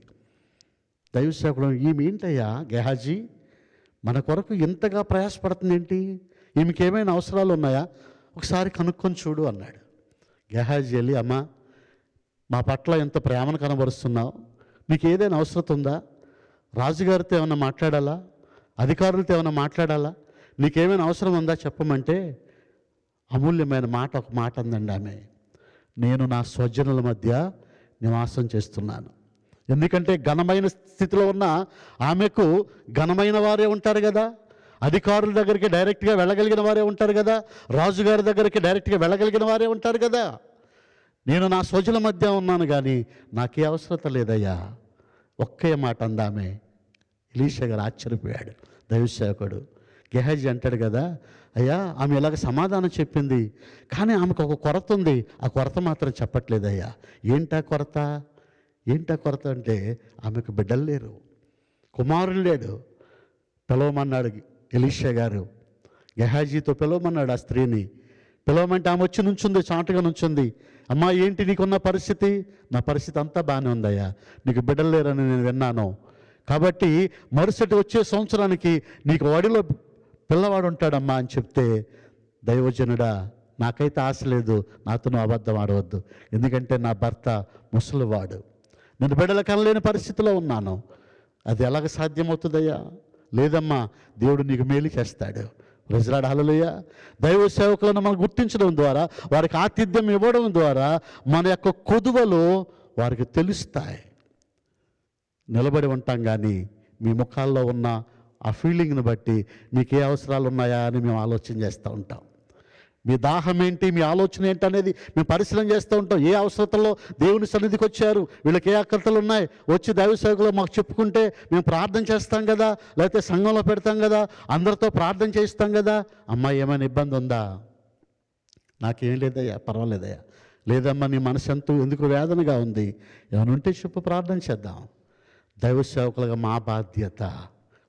దైవ సేవకుడు, ఈమె ఏంటయ్యా గెహాజీ మన కొరకు ఇంతగా ప్రయాసపడుతుంది ఏంటి? ఈమెకి ఏమైనా అవసరాలు ఉన్నాయా? ఒకసారి కనుక్కొని చూడు అన్నాడు. గెహాజీ వెళ్ళి, అమ్మా మా పట్ల ఎంత ప్రేమను కనబరుస్తున్నావు, నీకు ఏదైనా అవసరం ఉందా? రాజుగారితో ఏమైనా మాట్లాడాలా? అధికారులతో ఏమైనా మాట్లాడాలా? నీకేమైనా అవసరం ఉందా చెప్పమంటే అమూల్యమైన ఒక మాట అందండి ఆమె. నేను నా స్వజనుల మధ్య నివాసం చేస్తున్నాను. ఎందుకంటే ఘనమైన స్థితిలో ఉన్న ఆమెకు ఘనమైన వారే ఉంటారు కదా, అధికారుల దగ్గరికి డైరెక్ట్గా వెళ్ళగలిగిన వారే ఉంటారు కదా, రాజుగారి దగ్గరికి డైరెక్ట్గా వెళ్ళగలిగిన వారే ఉంటారు కదా. నేను నా స్వజనుల మధ్య ఉన్నాను కానీ నాకే అవసరత లేదయ్యా. ఒకే మాట అందామె. ఎలీషా గారు ఆశ్చర్యపోయాడు. దైవసేవకుడు గెహాజీ అంటాడు కదా, అయ్యా ఆమె ఇలాగ సమాధానం చెప్పింది కానీ ఆమెకు ఒక కొరత ఉంది, ఆ కొరత మాత్రం చెప్పట్లేదయ్యా. ఏంటా కొరత అంటే ఆమెకు బిడ్డలు లేరు, కుమారులు లేడు. పిలవమన్నాడు ఎలీషా గారు. గెహాజీతో పిలవమన్నాడు ఆ స్త్రీని. పిలవమంటే ఆమె వచ్చి నుంచుంది, చాటుగా నుంచుంది. అమ్మా ఏంటి నీకున్న పరిస్థితి? నా పరిస్థితి అంతా బాగానే ఉందయ్యా, నీకు బిడ్డలు లేరని నేను విన్నాను. కాబట్టి మరుసటి వచ్చే సంవత్సరానికి నీకు వాడిలో పిల్లవాడు ఉంటాడమ్మా అని చెప్తే, దైవజనుడా నాకైతే ఆశ లేదు, నాతో నువ్వు అబద్ధం ఆడవద్దు, ఎందుకంటే నా భర్త ముసలివాడు, నేను బిడ్డలు కనలేని పరిస్థితిలో ఉన్నాను. అది ఎలాగ సాధ్యమవుతుందయ్యా? లేదమ్మా, దేవుడు నీకు మేలు చేస్తాడు. ప్రజలాడు హల్లెలూయా. దైవ సేవకులను మనం గుర్తించడం ద్వారా, వారికి ఆతిథ్యం ఇవ్వడం ద్వారా మన యొక్క కొదువలు వారికి తెలుస్తాయి. నిలబడి ఉంటాం కానీ మీ ముఖాల్లో ఉన్న ఆ ఫీలింగ్ని బట్టి మీకు ఏ అవసరాలు ఉన్నాయా అని మేము ఆలోచన చేస్తూ ఉంటాం. మీ దాహం ఏంటి, మీ ఆలోచన ఏంటి అనేది మేము పరిశీలన చేస్తూ ఉంటాం. ఏ అవసరతల్లో దేవుని సన్నిధికి వచ్చారు, వీళ్ళకి ఏ అక్కర్తలు ఉన్నాయి, వచ్చి దైవ సేవకులు మాకు చెప్పుకుంటే మేము ప్రార్థన చేస్తాం కదా, లేకపోతే సంఘంలో పెడతాం కదా, అందరితో ప్రార్థన చేయిస్తాం కదా. అమ్మా ఏమైనా ఇబ్బంది ఉందా? నాకేం లేదయ్యా, పర్వాలేదయ్యా. లేదమ్మా నీ మనసు ఎందుకు వేదనగా ఉంది, ఏమైనా ఉంటే చెప్పు, ప్రార్థన చేద్దాం. దైవ సేవకులుగా మా బాధ్యత,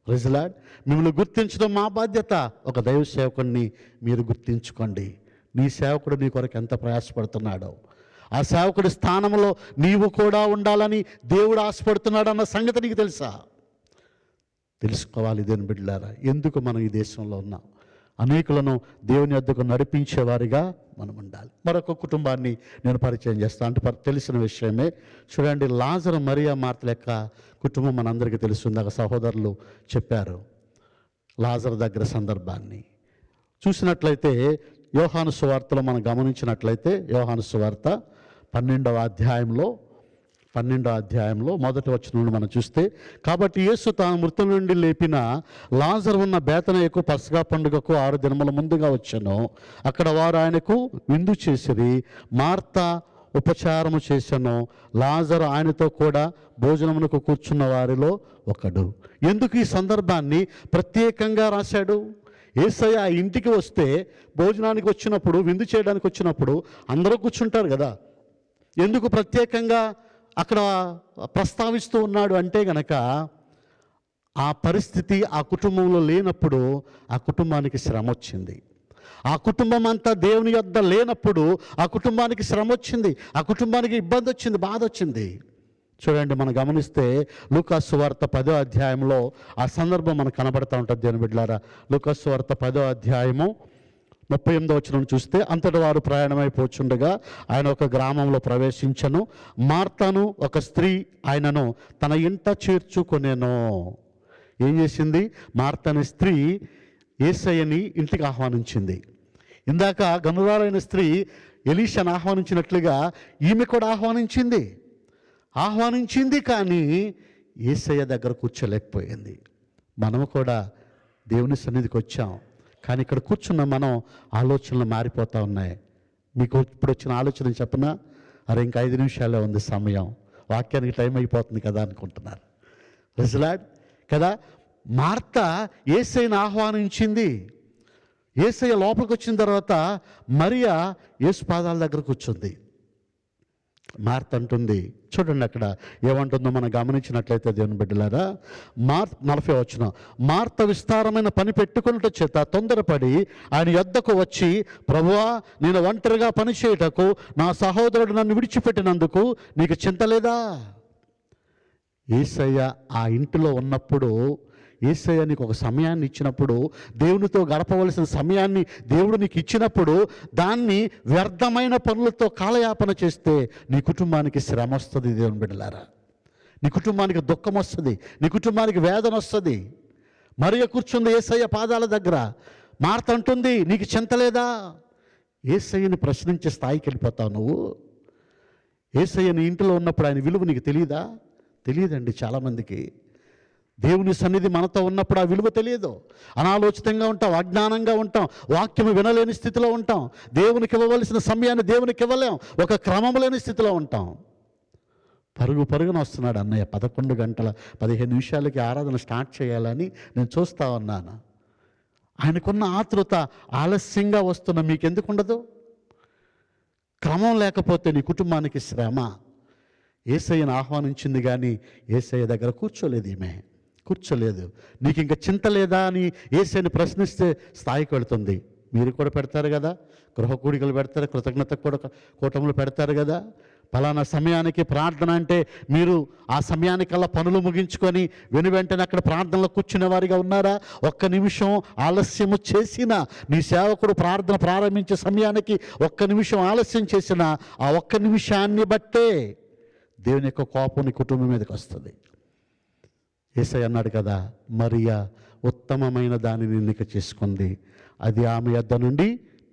ప్రైజ్-లార్డ్, మిమ్మల్ని గుర్తించడం మా బాధ్యత. ఒక దైవ సేవకుడిని మీరు గుర్తించుకోండి. నీ సేవకుడు నీ కొరకు ఎంత ప్రయాసపడుతున్నాడో, ఆ సేవకుడి స్థానంలో నీవు కూడా ఉండాలని దేవుడు ఆశపడుతున్నాడు అన్న సంగతి నీకు తెలుసా? తెలుసుకోవాలి. దేని బిడ్డలారా, ఎందుకు మనం ఈ దేశంలో ఉన్నాం? అనేకులను దేవుని వద్దకు నడిపించేవారిగా మనం ఉండాలి. మరొక కుటుంబాన్ని నేను పరిచయం చేస్తాను, అంటే తెలిసిన విషయమే. చూడండి, లాజరు మరియా మార్తల యొక్క కుటుంబం మనందరికీ తెలుస్తుంది. సహోదరులు చెప్పారు లాజరు దగ్గర సందర్భాన్ని. చూసినట్లయితే యోహాను సువార్తలో మనం గమనించినట్లయితే, యోహాను సువార్త 12వ అధ్యాయంలో మొదటి వచనం నుండి మనం చూస్తే, కాబట్టి యేసు తాను మృతుల నుండి లేపిన లాజరు ఉన్న బేతనియకు పస్కా పండుగకు 6 దినముల ముందుగా వచ్చెను. అక్కడ వారు ఆయనకు విందు చేసిరి. మార్త ఉపచారము చేసెను. లాజరు ఆయనతో కూడా భోజనమునకు కూర్చున్న వారిలో ఒకడు. ఎందుకు ఈ సందర్భాన్ని ప్రత్యేకంగా రాశాడు? యేసయ్య ఆ ఇంటికి వస్తే, భోజనానికి వచ్చినప్పుడు, విందు చేయడానికి వచ్చినప్పుడు అందరూ కూర్చుంటారు కదా. ఎందుకు ప్రత్యేకంగా అక్కడ ప్రస్తావిస్తూ ఉన్నాడు అంటే గనక, ఆ పరిస్థితి ఆ కుటుంబంలో లేనప్పుడు ఆ కుటుంబానికి శ్రమ వచ్చింది. ఆ కుటుంబం అంతా దేవుని యొద్ద లేనప్పుడు ఆ కుటుంబానికి శ్రమ వచ్చింది, ఆ కుటుంబానికి ఇబ్బంది వచ్చింది, బాధ వచ్చింది. చూడండి, మనం గమనిస్తే లూకా సువార్త 10వ అధ్యాయంలో ఆ సందర్భం మనకు కనబడుతూ ఉంటుంది. దేవుని బిడ్డలారా, లూకా సువార్త 10వ అధ్యాయము 38వ వచనం చూస్తే, అంతటి వారు ప్రయాణమైపోచుండగా ఆయన ఒక గ్రామంలో ప్రవేశించను. మార్తను ఒక స్త్రీ ఆయనను తన ఇంట చేర్చుకొనెను. ఏం చేసింది? మార్త అనే స్త్రీ యేసయ్యని ఇంటికి ఆహ్వానించింది. ఇందాక గనురాలైన స్త్రీ ఎలీషాను ఆహ్వానించినట్లుగా ఈమె కూడా ఆహ్వానించింది కానీ యేసయ్య దగ్గర కూర్చోలేకపోయింది. మనము కూడా దేవుని సన్నిధికి వచ్చాం, కానీ ఇక్కడ కూర్చున్న మనం ఆలోచనలు మారిపోతూ ఉన్నాయి. మీకు ఇప్పుడు వచ్చిన ఆలోచన చెప్పనా? అరే ఇంకా 5 నిమిషాలే ఉంది సమయం, వాక్యానికి టైం అయిపోతుంది కదా అనుకుంటున్నారు. రిజలాడ్ కదా. మార్త యేసయ్యను ఆహ్వానించింది. యేసయ్య లోపలికి వచ్చిన తర్వాత మరియా యేసు పాదాల దగ్గర కూర్చుంది. మార్త అంటుంది, చూడండి అక్కడ ఏమంటుందో మనం గమనించినట్లయితే దేవుని బిడ్డలారా, 40వ వచనం, మార్త విస్తారమైన పని పెట్టుకున్నట్టు చేత తొందరపడి ఆయన యొద్దకు వచ్చి, ప్రభువా, నేను ఒంటరిగా పని చేయుటకు నా సహోదరుడు నన్ను విడిచిపెట్టినందుకు నీకు చింత లేదా? యేసయ్య ఆ ఇంటిలో ఉన్నప్పుడు, యేసయ్య నీకు ఒక సమయాన్ని ఇచ్చినప్పుడు, దేవునితో గడపవలసిన సమయాన్ని దేవుడు నీకు ఇచ్చినప్పుడు దాన్ని వ్యర్థమైన పనులతో కాలయాపన చేస్తే నీ కుటుంబానికి శ్రమ వస్తుంది. దేవుని బిడ్డలారా, నీ కుటుంబానికి దుఃఖం వస్తుంది, నీ కుటుంబానికి వేదన వస్తుంది. మరియ కూర్చుంది యేసయ్య పాదాల దగ్గర. మార్త అంటుంది, నీకు చింత లేదా? యేసయ్యని ప్రశ్నించే స్థాయికి వెళ్ళిపోతావు నువ్వు. యేసయ్య నీ ఇంటిలో ఉన్నప్పుడు ఆయన విలువ నీకు తెలియదా? తెలియదండి చాలామందికి. దేవుని సన్నిధి మనతో ఉన్నప్పుడు ఆ విలువ తెలియదు. అనాలోచితంగా ఉంటాం, అజ్ఞానంగా ఉంటాం, వాక్యము వినలేని స్థితిలో ఉంటాం, దేవునికి ఇవ్వవలసిన సమయాన్ని దేవునికి ఇవ్వలేం, ఒక క్రమం లేని స్థితిలో ఉంటాం. పరుగున వస్తున్నాడు అన్నయ్య, 11 గంటల 15 నిమిషాలకి ఆరాధన స్టార్ట్ చేయాలని నేను చూస్తా ఉన్నాను. ఆయనకున్న ఆతృత ఆలస్యంగా వస్తున్న మీకెందుకు ఉండదు? క్రమం లేకపోతే నీ కుటుంబానికి శ్రమ. యేసయ్యను ఆహ్వానించింది కానీ యేసయ్య దగ్గర కూర్చోలేదు. ఈమె కూర్చోలేదు. నీకు ఇంకా చింత లేదా అని యేసయ్యని ప్రశ్నిస్తే స్థాయికి వెళుతుంది. మీరు కూడా పెడతారు కదా, గృహ కూడికలు పెడతారు, కృతజ్ఞత కూడా కూటములు పెడతారు కదా. ఫలానా సమయానికి ప్రార్థన అంటే మీరు ఆ సమయానికల్లా పనులు ముగించుకొని వెంటనే అక్కడ ప్రార్థనలో కూర్చునే వారిగా ఉన్నారా? ఒక్క నిమిషం ఆలస్యము చేసిన నీ సేవకుడు ప్రార్థన ప్రారంభించే సమయానికి ఒక్క నిమిషం ఆలస్యం చేసిన ఆ ఒక్క నిమిషాన్ని బట్టే దేవుని యొక్క కోపం నీ కుటుంబం మీదకి వస్తుంది. యేసయ్య అన్నాడు కదా, మరియా ఉత్తమమైన దానిని ఎన్నిక చేసుకుంది, అది ఆమె యొద్ద నుండి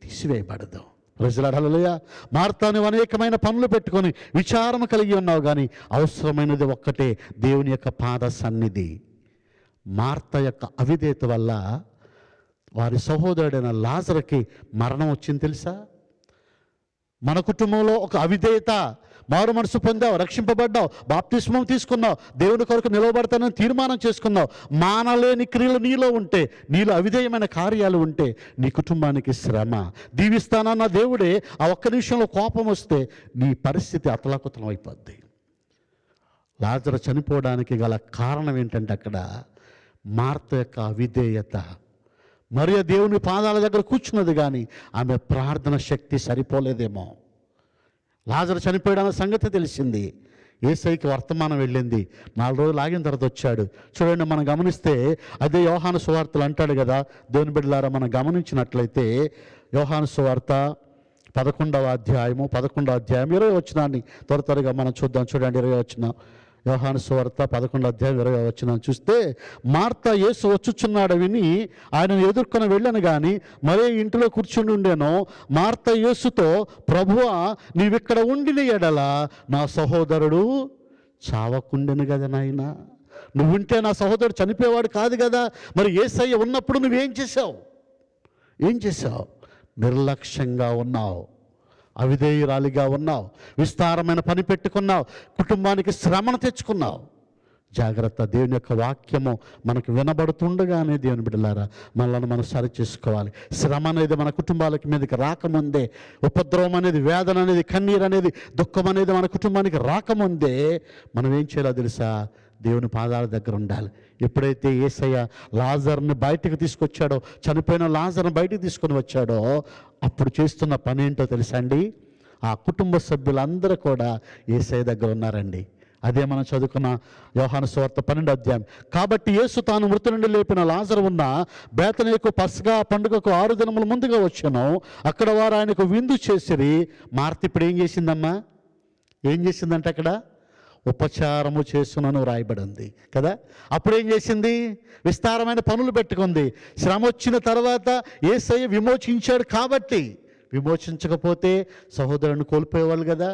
తీసివేయబడదు. ప్రజలారా, హల్లెలూయా. మార్తా, నువ్వు అనేకమైన పనులు పెట్టుకొని విచారం కలిగి ఉన్నావు, కానీ అవసరమైనది ఒక్కటే, దేవుని యొక్క పాద సన్నిధి. మార్త యొక్క అవిధేయత వల్ల వారి సహోదరుడైన లాజరుకి మరణం వచ్చింది తెలుసా? మన కుటుంబంలో ఒక అవిధేయత, మారు మనసు పొందావు, రక్షింపబడ్డావు, బాప్తిస్మం తీసుకున్నావు, దేవుని కొరకు నిలవబడతానని తీర్మానం చేసుకున్నావు, మానలేని క్రియలు నీలో ఉంటే, నీలో అవిధేయమైన కార్యాలు ఉంటే నీ కుటుంబానికి శ్రమ. దీవిస్తానన్న దేవుడే ఆ ఒక్క నిమిషంలో కోపం వస్తే నీ పరిస్థితి అతలాకుతలం అయిపోద్ది. లాజరు చనిపోవడానికి గల కారణం ఏంటంటే అక్కడ మార్త యొక్క అవిధేయత. మరియ దేవుని పాదాల దగ్గర కూర్చున్నది కానీ ఆమె ప్రార్థన శక్తి సరిపోలేదేమో. లాజరు చనిపోయాడన్న సంగతి తెలిసింది, యేసయ్యకి వర్తమానం వెళ్ళింది, 4 రోజులు ఆగిన తర్వాత వచ్చాడు. చూడండి, మనం గమనిస్తే అదే యోహాను సువార్తలు అంటాడు కదా. దేవుని బిడ్డలారా, మనం గమనించినట్లయితే యోహాను సువార్త 11వ అధ్యాయము 20వ వచనాన్ని త్వరగా మనం చూద్దాం. చూడండి, 20వ వచనం, యోహాను సువార్త 11వ అధ్యాయం 20వ వచనం చూస్తే, మార్త యేసు వచ్చుచున్నాడు విని ఆయనను ఎదుర్కొని వెళ్ళను కానీ మరే ఇంటిలో కూర్చుని ఉండేనో. మార్త యేసుతో, ప్రభువా, నీవిక్కడ ఉండిన ఎడల నా సహోదరుడు చావకుండెను కదా నాయన. నువ్వుంటే నా సహోదరుడు చనిపోయేవాడు కాదు కదా. మరి యేసయ్య ఉన్నప్పుడు నువ్వేం చేశావు? ఏం చేశావు? నిర్లక్ష్యంగా ఉన్నావు, అవిధేయురాలిగా ఉన్నావు, విస్తారమైన పని పెట్టుకున్నావు, కుటుంబానికి శ్రమను తెచ్చుకున్నావు. జాగ్రత్త. దేవుని యొక్క వాక్యము మనకు వినబడుతుండగానే దేవుని బిడ్డలారా మనల్ని మనం సరి చేసుకోవాలి. శ్రమ అనేది మన కుటుంబాలకి మీదకి రాకముందే, ఉపద్రవం అనేది, వేదన అనేది, కన్నీరు అనేది, దుఃఖం అనేది మన కుటుంబానికి రాకముందే మనం ఏం చేయాలో తెలుసా? దేవుని పాదాల దగ్గర ఉండాలి. ఎప్పుడైతే యేసయ్య లాజర్ని బయటకు తీసుకొచ్చాడో, చనిపోయిన లాజర్ని బయటకు తీసుకొని వచ్చాడో, అప్పుడు చేస్తున్న పని ఏంటో తెలుసా అండి? ఆ కుటుంబ సభ్యులందరూ కూడా యేసయ్య దగ్గర ఉన్నారండి. అదే మనం చదువుకున్న యోహాను సువార్త 12వ అధ్యాయం. కాబట్టి యేసు తాను మృతి నుండి లేపిన లాజరు ఉన్న బేతనీకు పస్కా పండుగకు 6 దినముల ముందుగా వచ్చాను. అక్కడ వారు ఆయనకు విందు చేసిరి. మార్త ఇప్పుడు ఏం చేసిందమ్మా? ఏం చేసిందంటే అక్కడ ఉపచారము చేసునను రాయబడి ఉంది కదా. అప్పుడు ఏం చేసింది? విస్తారమైన పనులు పెట్టుకుంది. శ్రమ వచ్చిన తర్వాత యేసయ్య విమోచించాడు కాబట్టి, విమోచించకపోతే సహోదరుని కోల్పోయేవాళ్ళు కదా.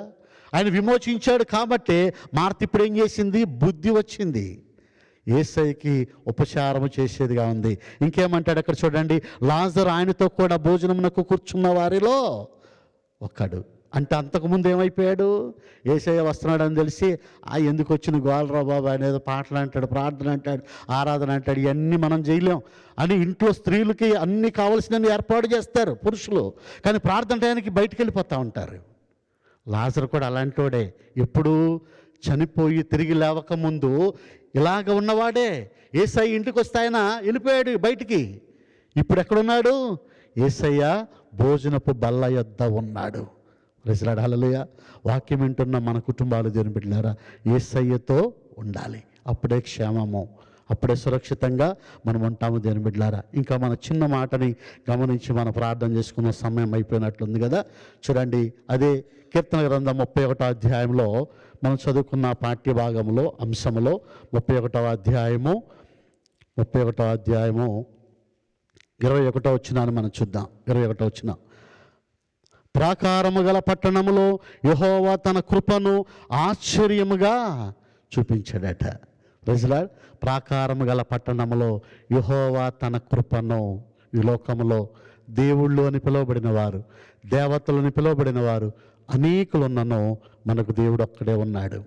ఆయన విమోచించాడు కాబట్టి మార్త ఇప్పుడు ఏం చేసింది? బుద్ధి వచ్చింది, యేసయ్యకి ఉపచారము చేసేదిగా ఉంది. ఇంకేమంటాడు అక్కడ చూడండి, లాజరు ఆయనతో కూడా భోజనమునకు కూర్చున్న వారిలో ఒకడు. అంటే అంతకుముందు ఏమైపోయాడు? యేసయ్య వస్తున్నాడని తెలిసి ఎందుకు వచ్చిన గోలరా బాబు అనేది పాటలు అంటాడు, ప్రార్థన అంటాడు, ఆరాధన అంటాడు, ఇవన్నీ మనం చేయలేం అని ఇంట్లో స్త్రీలకి అన్నీ కావలసినవి ఏర్పాటు చేస్తారు పురుషులు, కానీ ప్రార్థన టయానికి బయటికి వెళ్ళిపోతూ ఉంటారు. లాజరు కూడా అలాంటోడే. ఎప్పుడు చనిపోయి తిరిగి లేవకముందు ఇలాగ ఉన్నవాడే. యేసయ్య ఇంటికి వస్తే ఆయన వెళ్ళిపోయాడు బయటికి. ఇప్పుడు ఎక్కడున్నాడు? యేసయ్య భోజనపు బల్ల యొద్ద ఉన్నాడు. ప్రైజ్ హల్లెలూయా. వాక్యం వింటున్న మన కుటుంబాలు దేవుని బిడ్డలారా, యేసయ్యతో ఉండాలి. అప్పుడే క్షేమము, అప్పుడే సురక్షితంగా మనం ఉంటాము దేవుని బిడ్డలారా. ఇంకా మన చిన్న మాటని గమనించి మనం ప్రార్థన చేసుకున్న సమయం అయిపోయినట్లుంది కదా. చూడండి, అదే కీర్తన గ్రంథం 31వ అధ్యాయంలో మనం చదువుకున్న పాఠ్య భాగంలో అంశంలో 31వ అధ్యాయము 21వ వచనాన్ని మనం చూద్దాం. 21వ వచనం. ప్రాకారము గల పట్టణములో యెహోవా తన కృపను ఆశ్చర్యముగా చూపించాడట. Praise lord. ప్రాకారము గల పట్టణములో యెహోవా తన కృపను, ఈ లోకములో దేవుళ్ళు అని పిలువబడిన వారు, దేవతలని పిలువబడిన వారు అనేకులు ఉన్నను, మనకు దేవుడు ఒక్కడే ఉన్నాడు.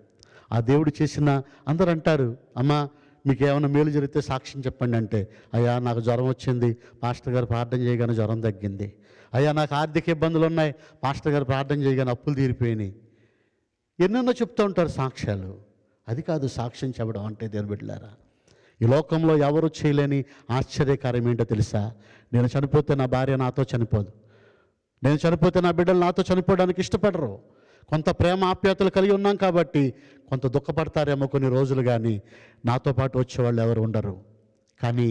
ఆ దేవుడు చేసిన, అందరూ అంటారు, అమ్మా మీకు ఏమైనా మేలు జరిగితే సాక్ష్యం చెప్పండి అంటే, అయ్యా నాకు జ్వరం వచ్చింది, పాస్టర్ గారు ప్రార్థన చేయగానే జ్వరం తగ్గింది. అయ్యా నాకు ఆర్థిక ఇబ్బందులు ఉన్నాయి, పాస్టర్ గారు ప్రార్థన చేయగానే అప్పులు తీరిపోయినాయి. ఎన్నెన్నో చెప్తూ ఉంటారు సాక్ష్యాలు. అది కాదు సాక్ష్యం చెప్పడం అంటే దేవుని బిడ్డలారా. ఈ లోకంలో ఎవరు చేయలేని ఆశ్చర్యకార్యం ఏంటో తెలుసా? నేను చనిపోతే నా భార్య నాతో చనిపోదు, నేను చనిపోతే నా బిడ్డలు నాతో చనిపోవడానికి ఇష్టపడరు. కొంత ప్రేమ ఆప్యాయతలు కలిగి ఉన్నాం కాబట్టి కొంత దుఃఖపడతారేమో కొన్ని రోజులు, కానీ నాతో పాటు వచ్చేవాళ్ళు ఎవరు ఉండరు. కానీ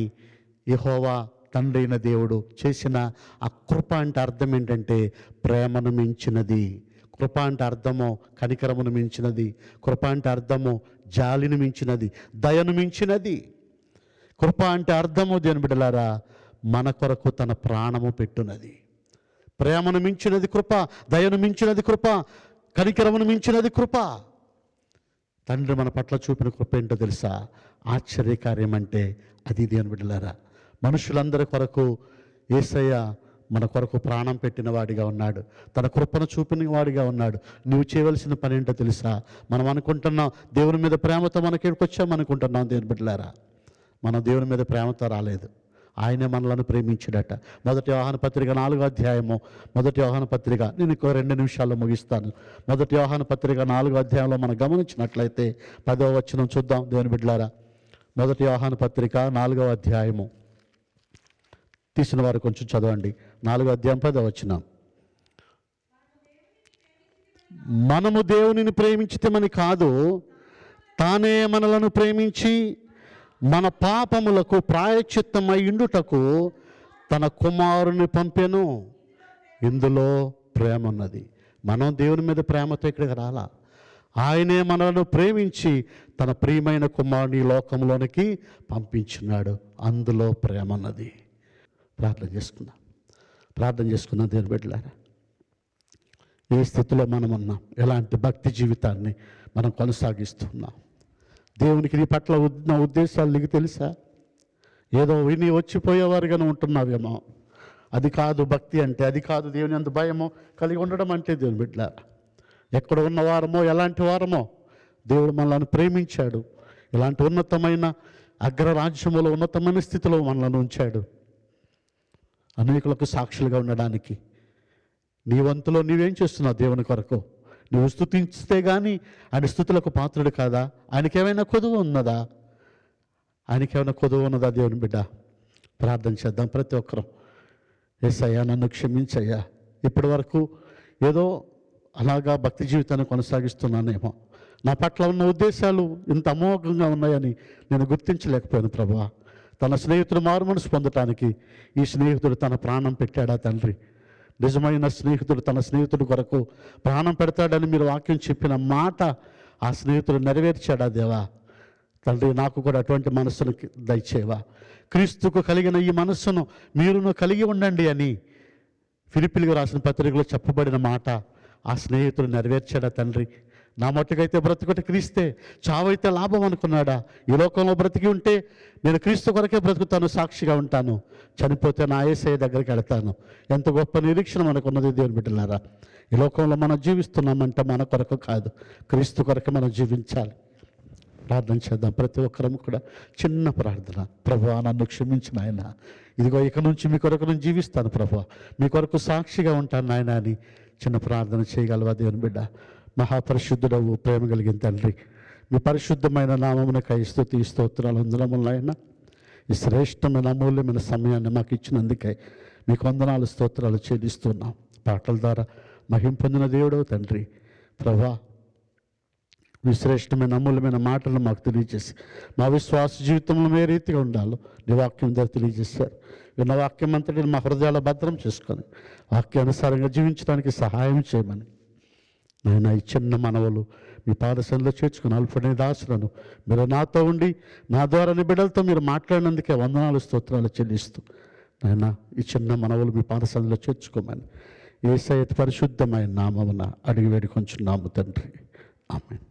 యెహోవా తండ్రి అయిన దేవుడు చేసిన ఆ కృప అంటే అర్థం ఏంటంటే ప్రేమను మించినది. కృప అంటే అర్థము కనికరమును మించినది. కృప అంటే అర్థము జాలిని మించినది, దయను మించినది. కృప అంటే అర్థము దేవుని బిడ్డలారా, మన కొరకు తన ప్రాణము పెట్టునది. ప్రేమను మించినది కృప, దయను మించినది కృప, కనికరమును మించినది కృప. తండ్రి మన పట్ల చూపిన కృప ఏంటో తెలుసా? ఆశ్చర్యకార్యం అంటే అది దేవుని బిడ్డలారా. మనుషులందరి కొరకు యేసయ్య మన కొరకు ప్రాణం పెట్టిన వాడిగా ఉన్నాడు, తన కృపను చూపిన వాడిగా ఉన్నాడు. నువ్వు చేయవలసిన పని ఏంటో తెలుసా? మనం అనుకుంటున్నాం దేవుని మీద ప్రేమతో మనకి ఇక్కడికి వచ్చామనుకుంటున్నాం. దేవుని బిడ్డలారా, మనం దేవుని మీద ప్రేమతో రాలేదు, ఆయనే మనలను ప్రేమించాడట. 1 యోహాను పత్రిక 4వ అధ్యాయము, 1 యోహాను పత్రిక, నేను ఇంకో 2 నిమిషాల్లో ముగిస్తాను. 1 యోహాను పత్రిక 4వ అధ్యాయంలో మనం గమనించినట్లయితే 10వ వచనం చూద్దాం దేవుని బిడ్డలారా. 1 యోహాను పత్రిక 4వ అధ్యాయము, తీసిన వారు కొంచెం చదవండి. 4వ అధ్యాయం 10వ వచనం. మనము దేవునిని ప్రేమించితేమని కాదు, తానే మనలను ప్రేమించి మన పాపములకు ప్రాయశ్చిత్తమై ఉండుటకు తన కుమారుని పంపెను. ఇందులో ప్రేమ ఉన్నది. మనం దేవుని మీద ప్రేమతో ఇక్కడికి రాలా, ఆయనే మనలను ప్రేమించి తన ప్రియమైన కుమారుని లోకంలోనికి పంపించినాడు. అందులో ప్రేమ ఉన్నది. ప్రార్థన చేసుకుందాం దేవుని బిడ్డలారా. ఏ స్థితిలో మనం ఉన్నాం, ఎలాంటి భక్తి జీవితాన్ని మనం కొనసాగిస్తున్నాం, దేవునికి నీ పట్ల ఉన్న ఉద్దేశాలు నీకు తెలుసా? ఏదో విని వచ్చిపోయేవారుగానే ఉంటున్నావేమో. అది కాదు భక్తి అంటే, అది కాదు దేవుని అంత భయమో కలిగి ఉండడం అంటే. దేవుని బిడ్డలారా, ఎక్కడ ఉన్నవారమో ఎలాంటి వారమో దేవుడు మనల్ని ప్రేమించాడు. ఇలాంటి ఉన్నతమైన అగ్రరాజ్యములో ఉన్నతమైన స్థితిలో మనల్ని ఉంచాడు, అనేకులకు సాక్షులుగా ఉండడానికి. నీ వంతులో నీవేం చేస్తున్నావు దేవుని కొరకు? నువ్వు స్తుతిస్తే కానీ ఆయన స్తుతులకు పాత్రుడు కాదా? ఆయనకేమైనా కొదువు ఉన్నదా? దేవుని బిడ్డ? ప్రార్థన చేద్దాం ప్రతి ఒక్కరం. యేసయ్యా నన్ను క్షమించయ్యా, ఇప్పటి వరకు ఏదో అలాగా భక్తి జీవితాన్ని కొనసాగిస్తున్నానేమో, నా పట్ల ఉన్న ఉద్దేశాలు ఇంత అమోఘంగా ఉన్నాయని నేను గుర్తించలేకపోయాను ప్రభువా. తన స్నేహితుడు మారు మనసు పొందటానికి ఈ స్నేహితుడు తన ప్రాణం పెట్టాడా తండ్రి? నిజమైన స్నేహితుడు తన స్నేహితుడి కొరకు ప్రాణం పెడతాడని మీరు వాక్యం చెప్పిన మాట ఆ స్నేహితుడు నెరవేర్చాడా దేవా? తండ్రి, నాకు కూడా అటువంటి మనస్సును దయచేవా. క్రీస్తుకు కలిగిన ఈ మనస్సును మీరును కలిగి ఉండండి అని ఫిలిప్పీయులకు రాసిన పత్రికలో చెప్పబడిన మాట ఆ స్నేహితుడు నెరవేర్చాడా తండ్రి? నా మట్టుకైతే బ్రతుకుట క్రీస్తే, చావైతే లాభం అనుకున్నాడా? ఈ లోకంలో బ్రతికి ఉంటే నేను క్రీస్తు కొరకే బ్రతుకుతాను, సాక్షిగా ఉంటాను. చనిపోతే నా యేసయ్య దగ్గరికి వెళ్తాను. ఎంత గొప్ప నిరీక్షణ మనకున్నది దేవుని బిడ్డలారా. ఈ లోకంలో మనం జీవిస్తున్నామంటే మన కొరకు కాదు, క్రీస్తు కొరకు మనం జీవించాలి. ప్రార్థన చేద్దాం ప్రతి ఒక్కరం కూడా. చిన్న ప్రార్థన. ప్రభువా, నన్ను క్షమించిన ఆయన, ఇదిగో ఇక నుంచి మీ కొరకు నేను జీవిస్తాను ప్రభువా, మీ కొరకు సాక్షిగా ఉంటాను నాయన అని చిన్న ప్రార్థన చేయగలవా దేవుని బిడ్డ? మహాపరిశుద్ధుడవు, ప్రేమ కలిగిన తండ్రి, మీ పరిశుద్ధమైన నామమునకై స్తుతి స్తోత్రాలు వందనములైనా ఈ శ్రేష్టమైన అమూల్యమైన సమయాన్ని మాకు ఇచ్చినందుకై మీకు వందనాలు స్తోత్రాలు చెల్లిస్తున్నాం. పాటల ద్వారా మహిమ పొందిన దేవుడవు తండ్రి. ప్రభా, మీ శ్రేష్టమైన అమూల్యమైన మాటలను మాకు తెలియజేసి మా విశ్వాస జీవితంలో ఏ రీతిగా ఉండాలో నీ వాక్యం ద్వారా తెలియజేశారు. విన్న వాక్యం అంతటిని మా హృదయాల భద్రం చేసుకొని వాక్యానుసారంగా జీవించడానికి సహాయం చేయమని నాయన ఈ చిన్న మనవలు మీ పాదశంలో చేర్చుకుని అల్పనే దాసులను మీరు నాతో ఉండి నా ద్వారా బిడ్డలతో మీరు మాట్లాడినందుకే వందనాలు స్తోత్రాలు చెల్లిస్తూ నాయన ఈ చిన్న మనవలు మీ పాదశంలో చేర్చుకోమని యేసయ్య పరిశుద్ధమైన నామమున అడిగి వేడుకొంచున్నాము తండ్రి. ఆమేన్.